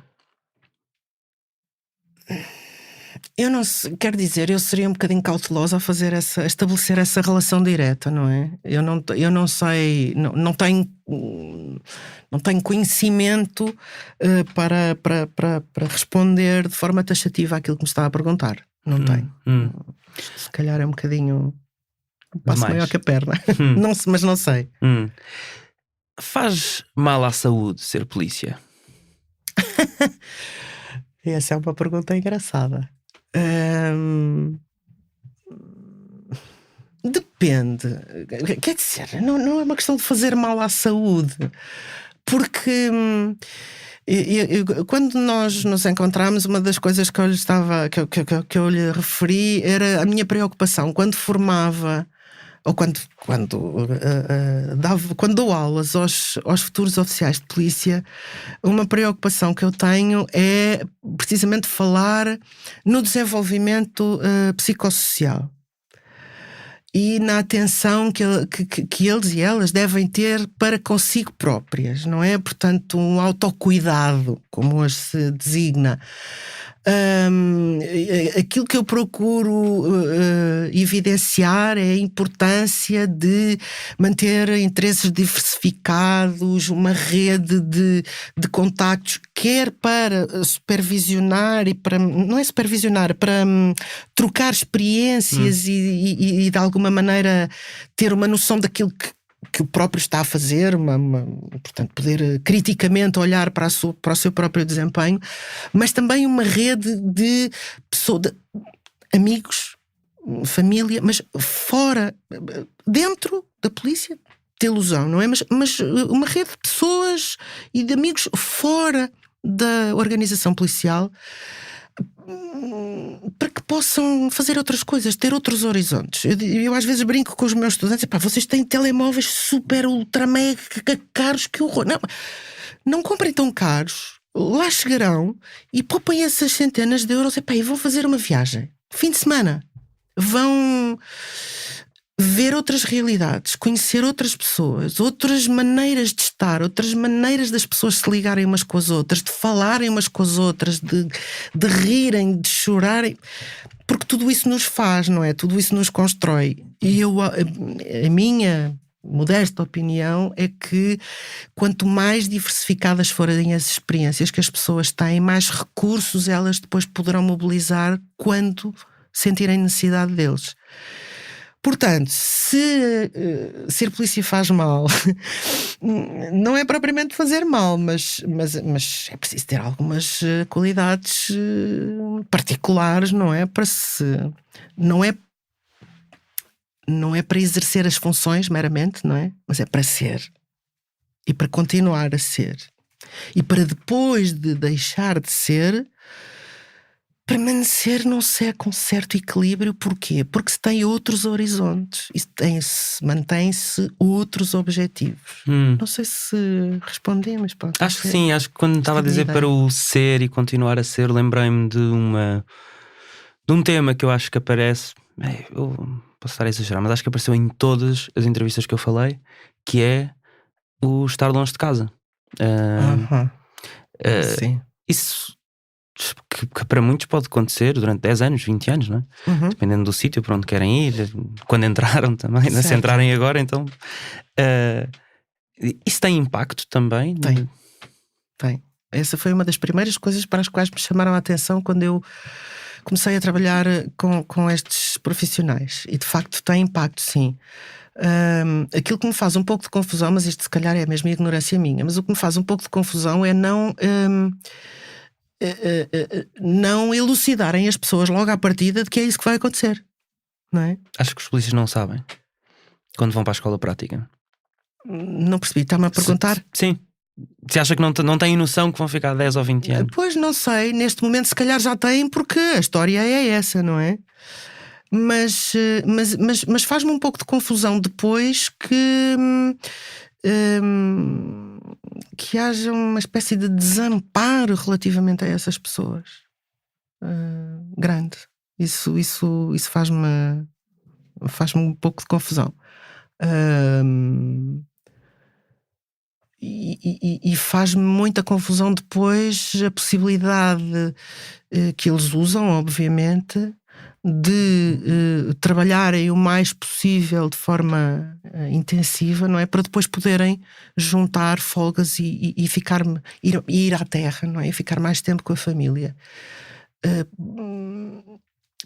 Eu não sei, quero dizer, eu seria um bocadinho cautelosa a estabelecer essa relação direta, não é? Eu não sei, não tenho conhecimento para responder de forma taxativa àquilo que me está a perguntar. Não tenho. Se calhar é um bocadinho um passo maior que a perna. Mas não sei. Faz mal à saúde ser polícia? Essa é uma pergunta engraçada. Depende. Quer dizer, não é uma questão de fazer mal à saúde, porque quando nós nos encontramos, uma das coisas que eu lhe referi era a minha preocupação quando formava ou quando dou aulas aos futuros oficiais de polícia, uma preocupação que eu tenho é precisamente falar no desenvolvimento psicossocial e na atenção que eles e elas devem ter para consigo próprias, não é? Portanto, um autocuidado, como hoje se designa. Aquilo que eu procuro evidenciar é a importância de manter interesses diversificados, uma rede de contactos, quer para supervisionar e para, não é supervisionar, para trocar experiências e de alguma maneira ter uma noção daquilo que o próprio está a fazer, portanto, poder criticamente olhar para o seu próprio desempenho, mas também uma rede de pessoas, de amigos, família, mas fora, dentro da polícia, de ilusão, não é? Mas uma rede de pessoas e de amigos fora da organização policial, para que possam fazer outras coisas, ter outros horizontes. Eu às vezes brinco com os meus estudantes: vocês têm telemóveis super, ultra, mega caros, que horror. Não comprem tão caros, lá chegarão e poupem essas centenas de euros e vão fazer uma viagem, fim de semana, vão ver outras realidades, conhecer outras pessoas, outras maneiras de estar, outras maneiras das pessoas se ligarem umas com as outras, de falarem umas com as outras, de rirem, de chorarem, porque tudo isso nos faz, não é? Tudo isso nos constrói. E a minha modesta opinião é que quanto mais diversificadas forem as experiências que as pessoas têm, mais recursos elas depois poderão mobilizar quando sentirem necessidade deles. Portanto, se ser polícia faz mal, não é propriamente fazer mal, mas é preciso ter algumas qualidades particulares, não é? Não é para exercer as funções meramente, não é? Mas é para ser. E para continuar a ser. E para depois de deixar de ser, permanecer num certo equilíbrio. Porquê? Porque se tem outros horizontes e mantém-se outros objetivos. Não sei se respondi, mas pode ser. Acho que sim, acho que quando estava a dizer para o ser e continuar a ser, lembrei-me de um tema que eu acho que aparece, eu posso estar a exagerar, mas acho que apareceu em todas as entrevistas que eu falei, que é o estar longe de casa. Sim. Isso que para muitos pode acontecer durante 10 anos, 20 anos, não é? Dependendo do sítio para onde querem ir, quando entraram também, né? Se entrarem agora, então isso tem impacto também? Tem. Essa foi uma das primeiras coisas para as quais me chamaram a atenção quando eu comecei a trabalhar com estes profissionais, e de facto tem impacto, sim. Aquilo que me faz um pouco de confusão, mas isto se calhar é a mesma ignorância minha, mas o que me faz um pouco de confusão é não elucidarem as pessoas logo à partida de que é isso que vai acontecer, não é? Acho que os polícias não sabem quando vão para a escola prática. Não percebi, está-me a perguntar? Sim. Se acha que não têm noção que vão ficar 10 ou 20 anos? Pois, não sei, neste momento se calhar já têm, porque a história é essa, não é? Mas faz-me um pouco de confusão depois que haja uma espécie de desamparo relativamente a essas pessoas. Grande. Isso faz-me um pouco de confusão. E faz-me muita confusão depois a possibilidade que eles usam, obviamente, de trabalharem o mais possível de forma intensiva, não é? Para depois poderem juntar folgas e ir à terra, não é? E ficar mais tempo com a família.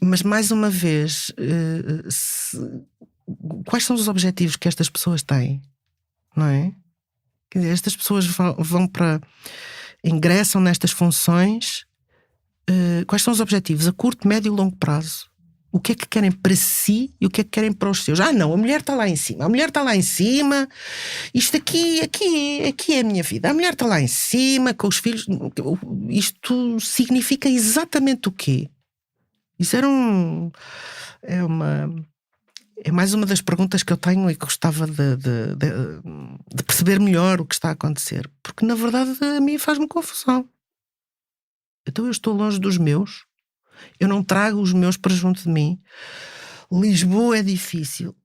Mas mais uma vez, objetivos que estas pessoas têm, não é? Quer dizer, estas pessoas ingressam nestas funções. Quais são os objetivos a curto, médio e longo prazo? O que é que querem para si e o que é que querem para os seus? Não, a mulher está lá em cima. A mulher está lá em cima. Isto aqui é a minha vida. A mulher está lá em cima com os filhos. Isto significa exatamente o quê? Isso é mais uma das perguntas que eu tenho e que gostava de perceber melhor o que está a acontecer. Porque, na verdade, a mim faz-me confusão. Então eu estou longe dos meus, eu não trago os meus para junto de mim. Lisboa é difícil.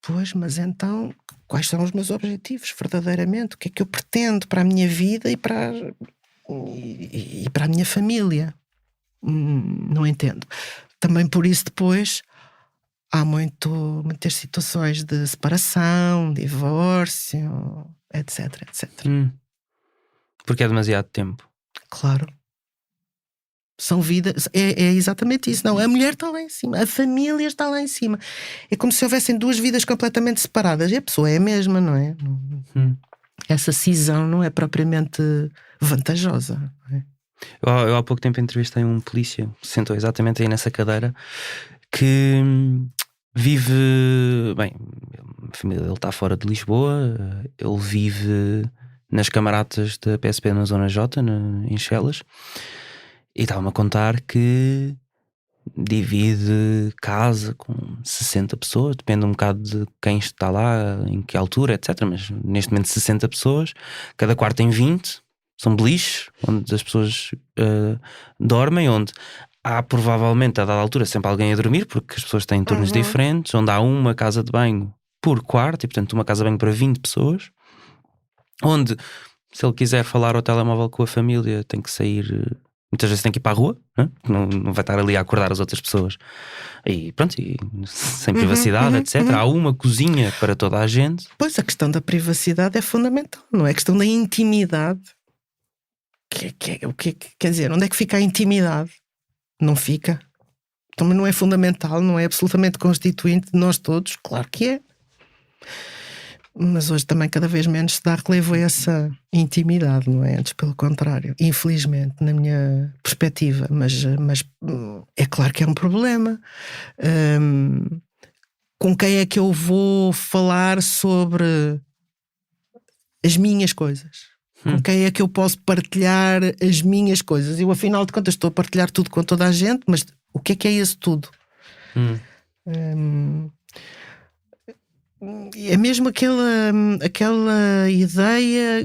Pois, mas então, quais são os meus objetivos, verdadeiramente? O que é que eu pretendo para a minha vida e para a minha família? Não entendo. Também por isso depois há muitas situações de separação, divórcio, etc, etc. Porque é demasiado tempo. Claro. São vidas, é exatamente isso. Não, a mulher está lá em cima, a família está lá em cima. É como se houvessem duas vidas completamente separadas. E a pessoa é a mesma, não é? Essa cisão não é propriamente vantajosa, não é? Eu há pouco tempo entrevistei um polícia, sentou exatamente aí nessa cadeira, que vive, bem, a família dele está fora de Lisboa, ele vive nas camaratas da PSP na Zona J, em Chelas, e estava-me a contar que divide casa com 60 pessoas, depende um bocado de quem está lá, em que altura, etc. Mas neste momento 60 pessoas, cada quarto tem 20, são beliches, onde as pessoas dormem, onde há provavelmente a dada altura sempre alguém a dormir, porque as pessoas têm turnos diferentes, onde há uma casa de banho por quarto, e portanto uma casa de banho para 20 pessoas, onde se ele quiser falar ao telemóvel com a família tem que sair, muitas vezes tem que ir para a rua, não vai estar ali a acordar as outras pessoas, e pronto, e sem privacidade, etc. Há uma cozinha para toda a gente. Pois, a questão da privacidade é fundamental, não é? A questão da intimidade. O que quer dizer, onde é que fica a intimidade? Não fica. Também não é fundamental, não é absolutamente constituinte de nós todos. Claro que é. Mas hoje também cada vez menos se dá relevo a essa intimidade, não é? Antes pelo contrário, infelizmente, na minha perspectiva. Mas é claro que é um problema. Com quem é que eu vou falar sobre as minhas coisas? Com quem é que eu posso partilhar as minhas coisas? Eu, afinal de contas, estou a partilhar tudo com toda a gente, mas o que é esse tudo? É mesmo aquela ideia.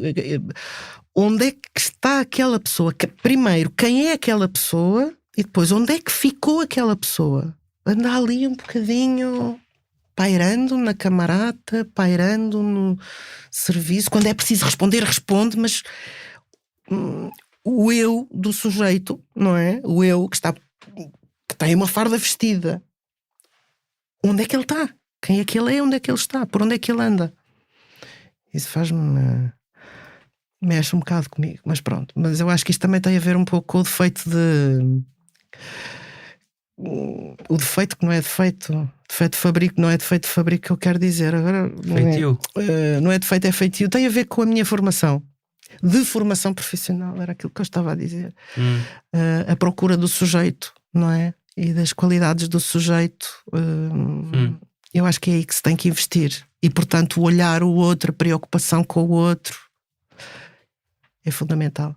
Onde é que está aquela pessoa? Primeiro, quem é aquela pessoa? E depois, onde é que ficou aquela pessoa? Anda ali um bocadinho pairando na camarata, pairando no serviço. Quando é preciso responder, responde, mas o eu do sujeito, não é? O eu que tem uma farda vestida. Onde é que ele está? Quem é que ele é? Onde é que ele está? Por onde é que ele anda? Isso mexe um bocado comigo, mas pronto. Mas eu acho que isto também tem a ver um pouco com o defeito o defeito que não é defeito de fabrico, não é defeito de fabrico que eu quero dizer agora. Feitio. Não é defeito, é feitio. Tem a ver com a minha formação, de formação profissional, era aquilo que eu estava a dizer. A procura do sujeito, não é? E das qualidades do sujeito. Eu acho que é aí que se tem que investir. E portanto o olhar o outro, a preocupação com o outro é fundamental.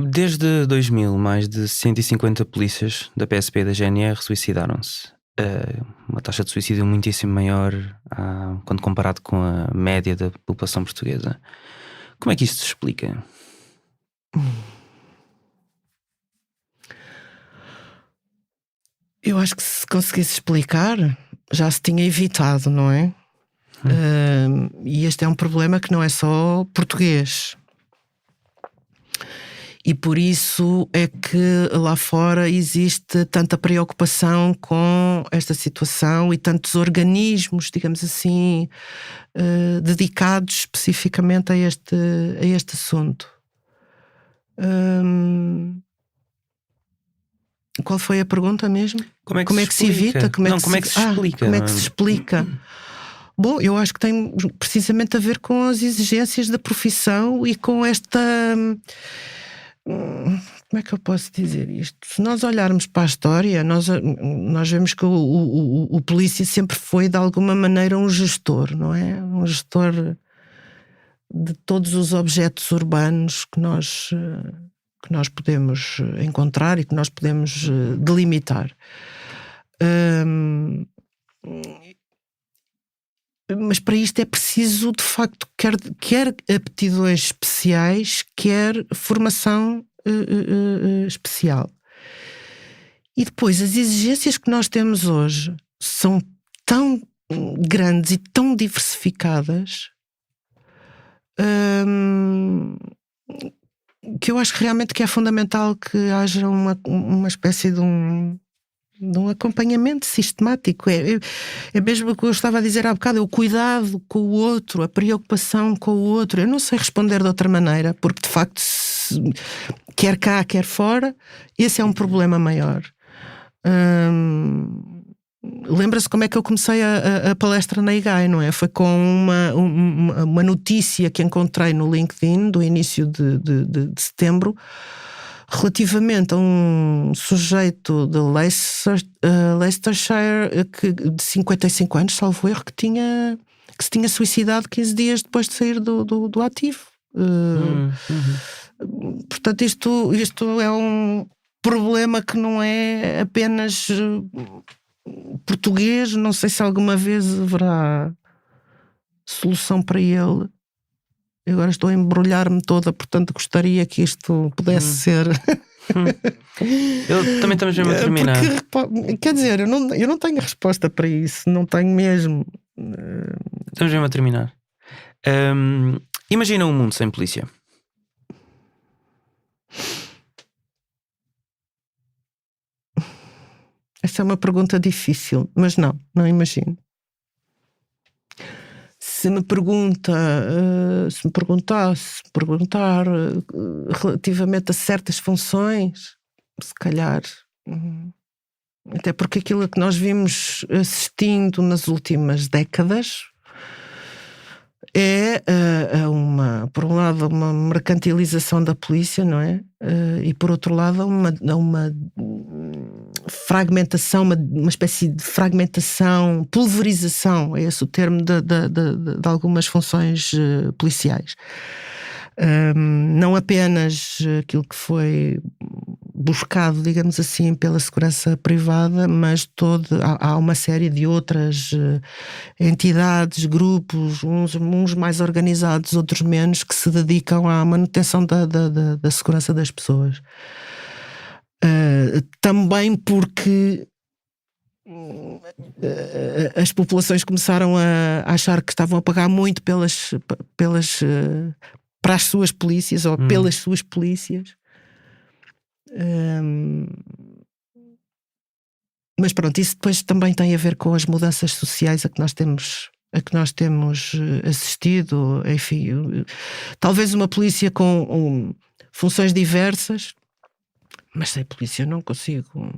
Desde 2000, mais de 150 polícias da PSP e da GNR suicidaram-se. Uma taxa de suicídio muitíssimo maior quando comparado com a média da população portuguesa. Como é que isto se explica? Eu acho que se conseguisse explicar, já se tinha evitado, não é? E este é um problema que não é só português. E por isso é que lá fora existe tanta preocupação com esta situação e tantos organismos, digamos assim, dedicados especificamente a este assunto. Qual foi a pergunta mesmo? Como é que se evita? Como é que se explica? Como é que se explica? Bom, eu acho que tem precisamente a ver com as exigências da profissão e com esta... Como é que eu posso dizer isto? Se nós olharmos para a história, nós vemos que o polícia sempre foi de alguma maneira um gestor, não é? Um gestor de todos os objetos urbanos que nós podemos encontrar e que nós podemos delimitar. Mas para isto é preciso, de facto, quer aptidões especiais, quer formação especial. E depois, as exigências que nós temos hoje são tão grandes e tão diversificadas que eu acho que realmente que é fundamental que haja uma espécie de um acompanhamento sistemático. É mesmo o que eu estava a dizer há bocado, é o cuidado com o outro, a preocupação com o outro. Eu não sei responder de outra maneira, porque de facto, quer cá, quer fora, esse é um problema maior. Lembra-se como é que eu comecei a palestra na IGAI, não é? Foi com uma notícia que encontrei no LinkedIn do início de setembro, relativamente a um sujeito de Leicestershire de 55 anos, salvo erro, que se tinha suicidado 15 dias depois de sair do ativo. Portanto, isto é um problema que não é apenas português. Não sei se alguma vez haverá solução para ele. Agora estou a embrulhar-me toda, portanto gostaria que isto pudesse ser. Eu também estamos mesmo a terminar. Porque, quer dizer, eu não tenho resposta para isso, não tenho mesmo. Estamos mesmo a terminar. Imagina um mundo sem polícia. Essa é uma pergunta difícil, mas não imagino. Se me perguntasse relativamente a certas funções, se calhar, até porque aquilo que nós vimos assistindo nas últimas décadas é por um lado, uma mercantilização da polícia, não é? E por outro lado, uma fragmentação, uma espécie de fragmentação, pulverização, é esse o termo, de algumas funções policiais. Não apenas aquilo que foi buscado, digamos assim, pela segurança privada, mas há uma série de outras entidades, grupos, uns mais organizados, outros menos, que se dedicam à manutenção da segurança das pessoas. Também porque as populações começaram a achar que estavam a pagar muito para as suas polícias ou pelas suas polícias. Mas pronto, isso depois também tem a ver com as mudanças sociais a que nós temos assistido. Enfim, talvez uma polícia com funções diversas, mas sem polícia eu não consigo.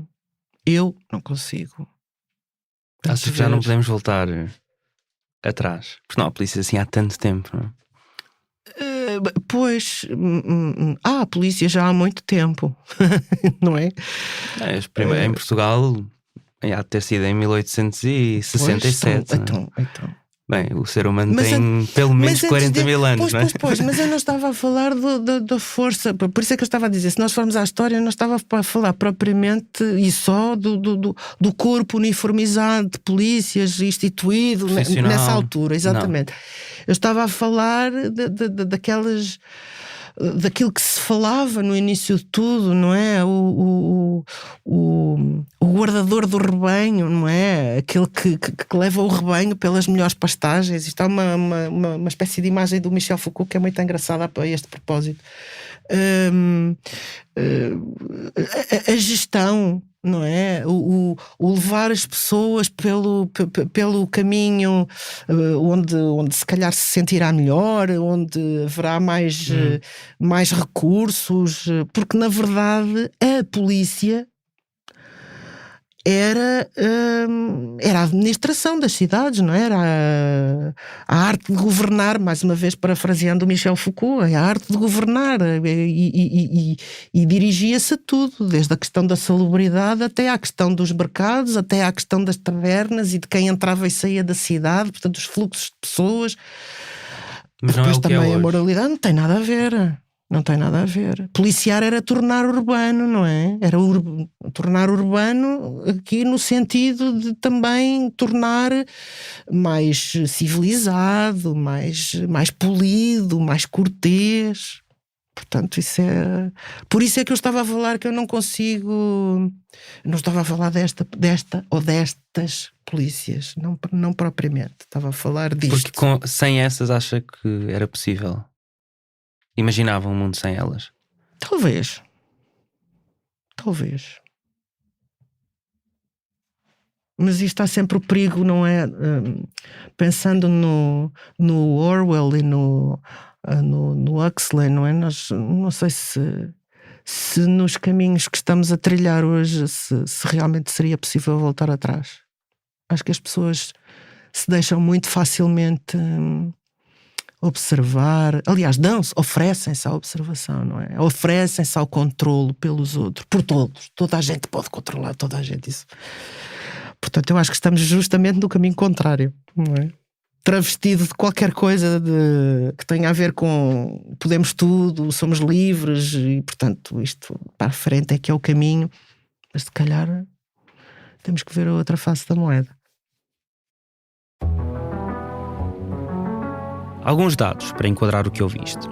Acho que já não podemos voltar atrás, porque não há polícia assim há tanto tempo, não é? Pois, há polícia já há muito tempo, não é? Em Portugal há de ter sido em 1867. Pois, então. Bem, o ser humano tem pelo menos 40 mil anos, não é? Pois, mas eu não estava a falar da força. Por isso é que eu estava a dizer, se nós formos à história, eu não estava a falar propriamente e só do corpo uniformizado de polícias instituído nessa altura, exatamente. Não. Eu estava a falar daquilo que se falava no início de tudo, não é? O guardador do rebanho, não é? Aquele que leva o rebanho pelas melhores pastagens. Isto é uma espécie de imagem do Michel Foucault que é muito engraçada a este propósito. A gestão, não é? O levar as pessoas pelo caminho onde se calhar se sentirá melhor, onde haverá mais recursos, porque na verdade a polícia era a administração das cidades, não era a arte de governar, mais uma vez parafraseando o Michel Foucault, é a arte de governar e dirigia-se a tudo, desde a questão da salubridade até à questão dos mercados, até à questão das tabernas e de quem entrava e saía da cidade, portanto os fluxos de pessoas. Mas depois não é o que também é a moralidade não tem nada a ver. Não tem nada a ver. Policiar era tornar urbano, não é? Era tornar urbano aqui no sentido de também tornar mais civilizado, mais polido, mais cortês. Portanto, por isso é que eu estava a falar que eu não consigo. Não estava a falar desta ou destas polícias, não propriamente. Estava a falar disto. Porque sem essas acha que era possível? Imaginava um mundo sem elas? Talvez. Mas isto há sempre o perigo, não é? Pensando no Orwell e no Huxley, não é? Não sei se nos caminhos que estamos a trilhar hoje se realmente seria possível voltar atrás. Acho que as pessoas se deixam muito facilmente observar, aliás, oferecem-se à observação, não é? Oferecem-se ao controlo pelos outros, por todos. Toda a gente pode controlar, toda a gente isso. Portanto, eu acho que estamos justamente no caminho contrário, não é? Travestido de qualquer coisa que tenha a ver com podemos tudo, somos livres e, portanto, isto para a frente é que é o caminho, mas se calhar temos que ver a outra face da moeda. Alguns dados para enquadrar o que ouviste.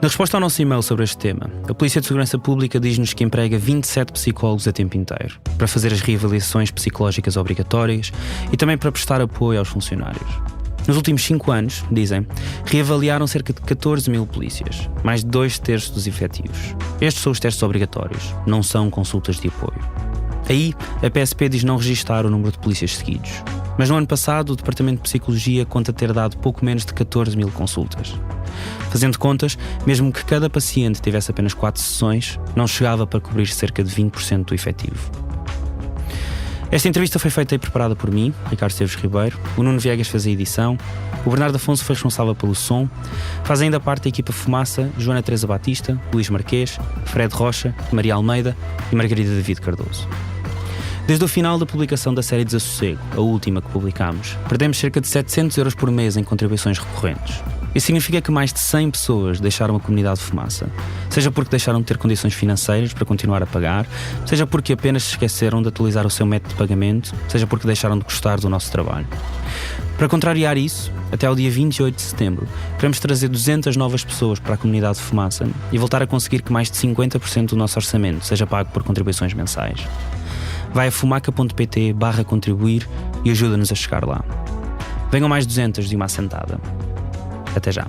Na resposta ao nosso e-mail sobre este tema, a Polícia de Segurança Pública diz-nos que emprega 27 psicólogos a tempo inteiro, para fazer as reavaliações psicológicas obrigatórias e também para prestar apoio aos funcionários. Nos últimos 5 anos, dizem, reavaliaram cerca de 14 mil polícias, mais de 2/3 dos efetivos. Estes são os testes obrigatórios, não são consultas de apoio. Aí, a PSP diz não registar o número de polícias seguidos. Mas no ano passado, o Departamento de Psicologia conta ter dado pouco menos de 14 mil consultas. Fazendo contas, mesmo que cada paciente tivesse apenas 4 sessões, não chegava para cobrir cerca de 20% do efetivo. Esta entrevista foi feita e preparada por mim, Ricardo Esteves Ribeiro. O Nuno Viegas fez a edição. O Bernardo Afonso foi responsável pelo som. Faz ainda parte da equipa Fumaça Joana Teresa Batista, Luís Marquês, Fred Rocha, Maria Almeida e Margarida David Cardoso. Desde o final da publicação da série Desassossego, a última que publicámos, perdemos cerca de 700 euros por mês em contribuições recorrentes. Isso significa que mais de 100 pessoas deixaram a comunidade de Fumaça, seja porque deixaram de ter condições financeiras para continuar a pagar, seja porque apenas se esqueceram de atualizar o seu método de pagamento, seja porque deixaram de gostar do nosso trabalho. Para contrariar isso, até ao dia 28 de setembro, queremos trazer 200 novas pessoas para a comunidade de Fumaça e voltar a conseguir que mais de 50% do nosso orçamento seja pago por contribuições mensais. Vai a fumaca.pt/contribuir e ajuda-nos a chegar lá. Venham mais 200 de uma assentada. Até já.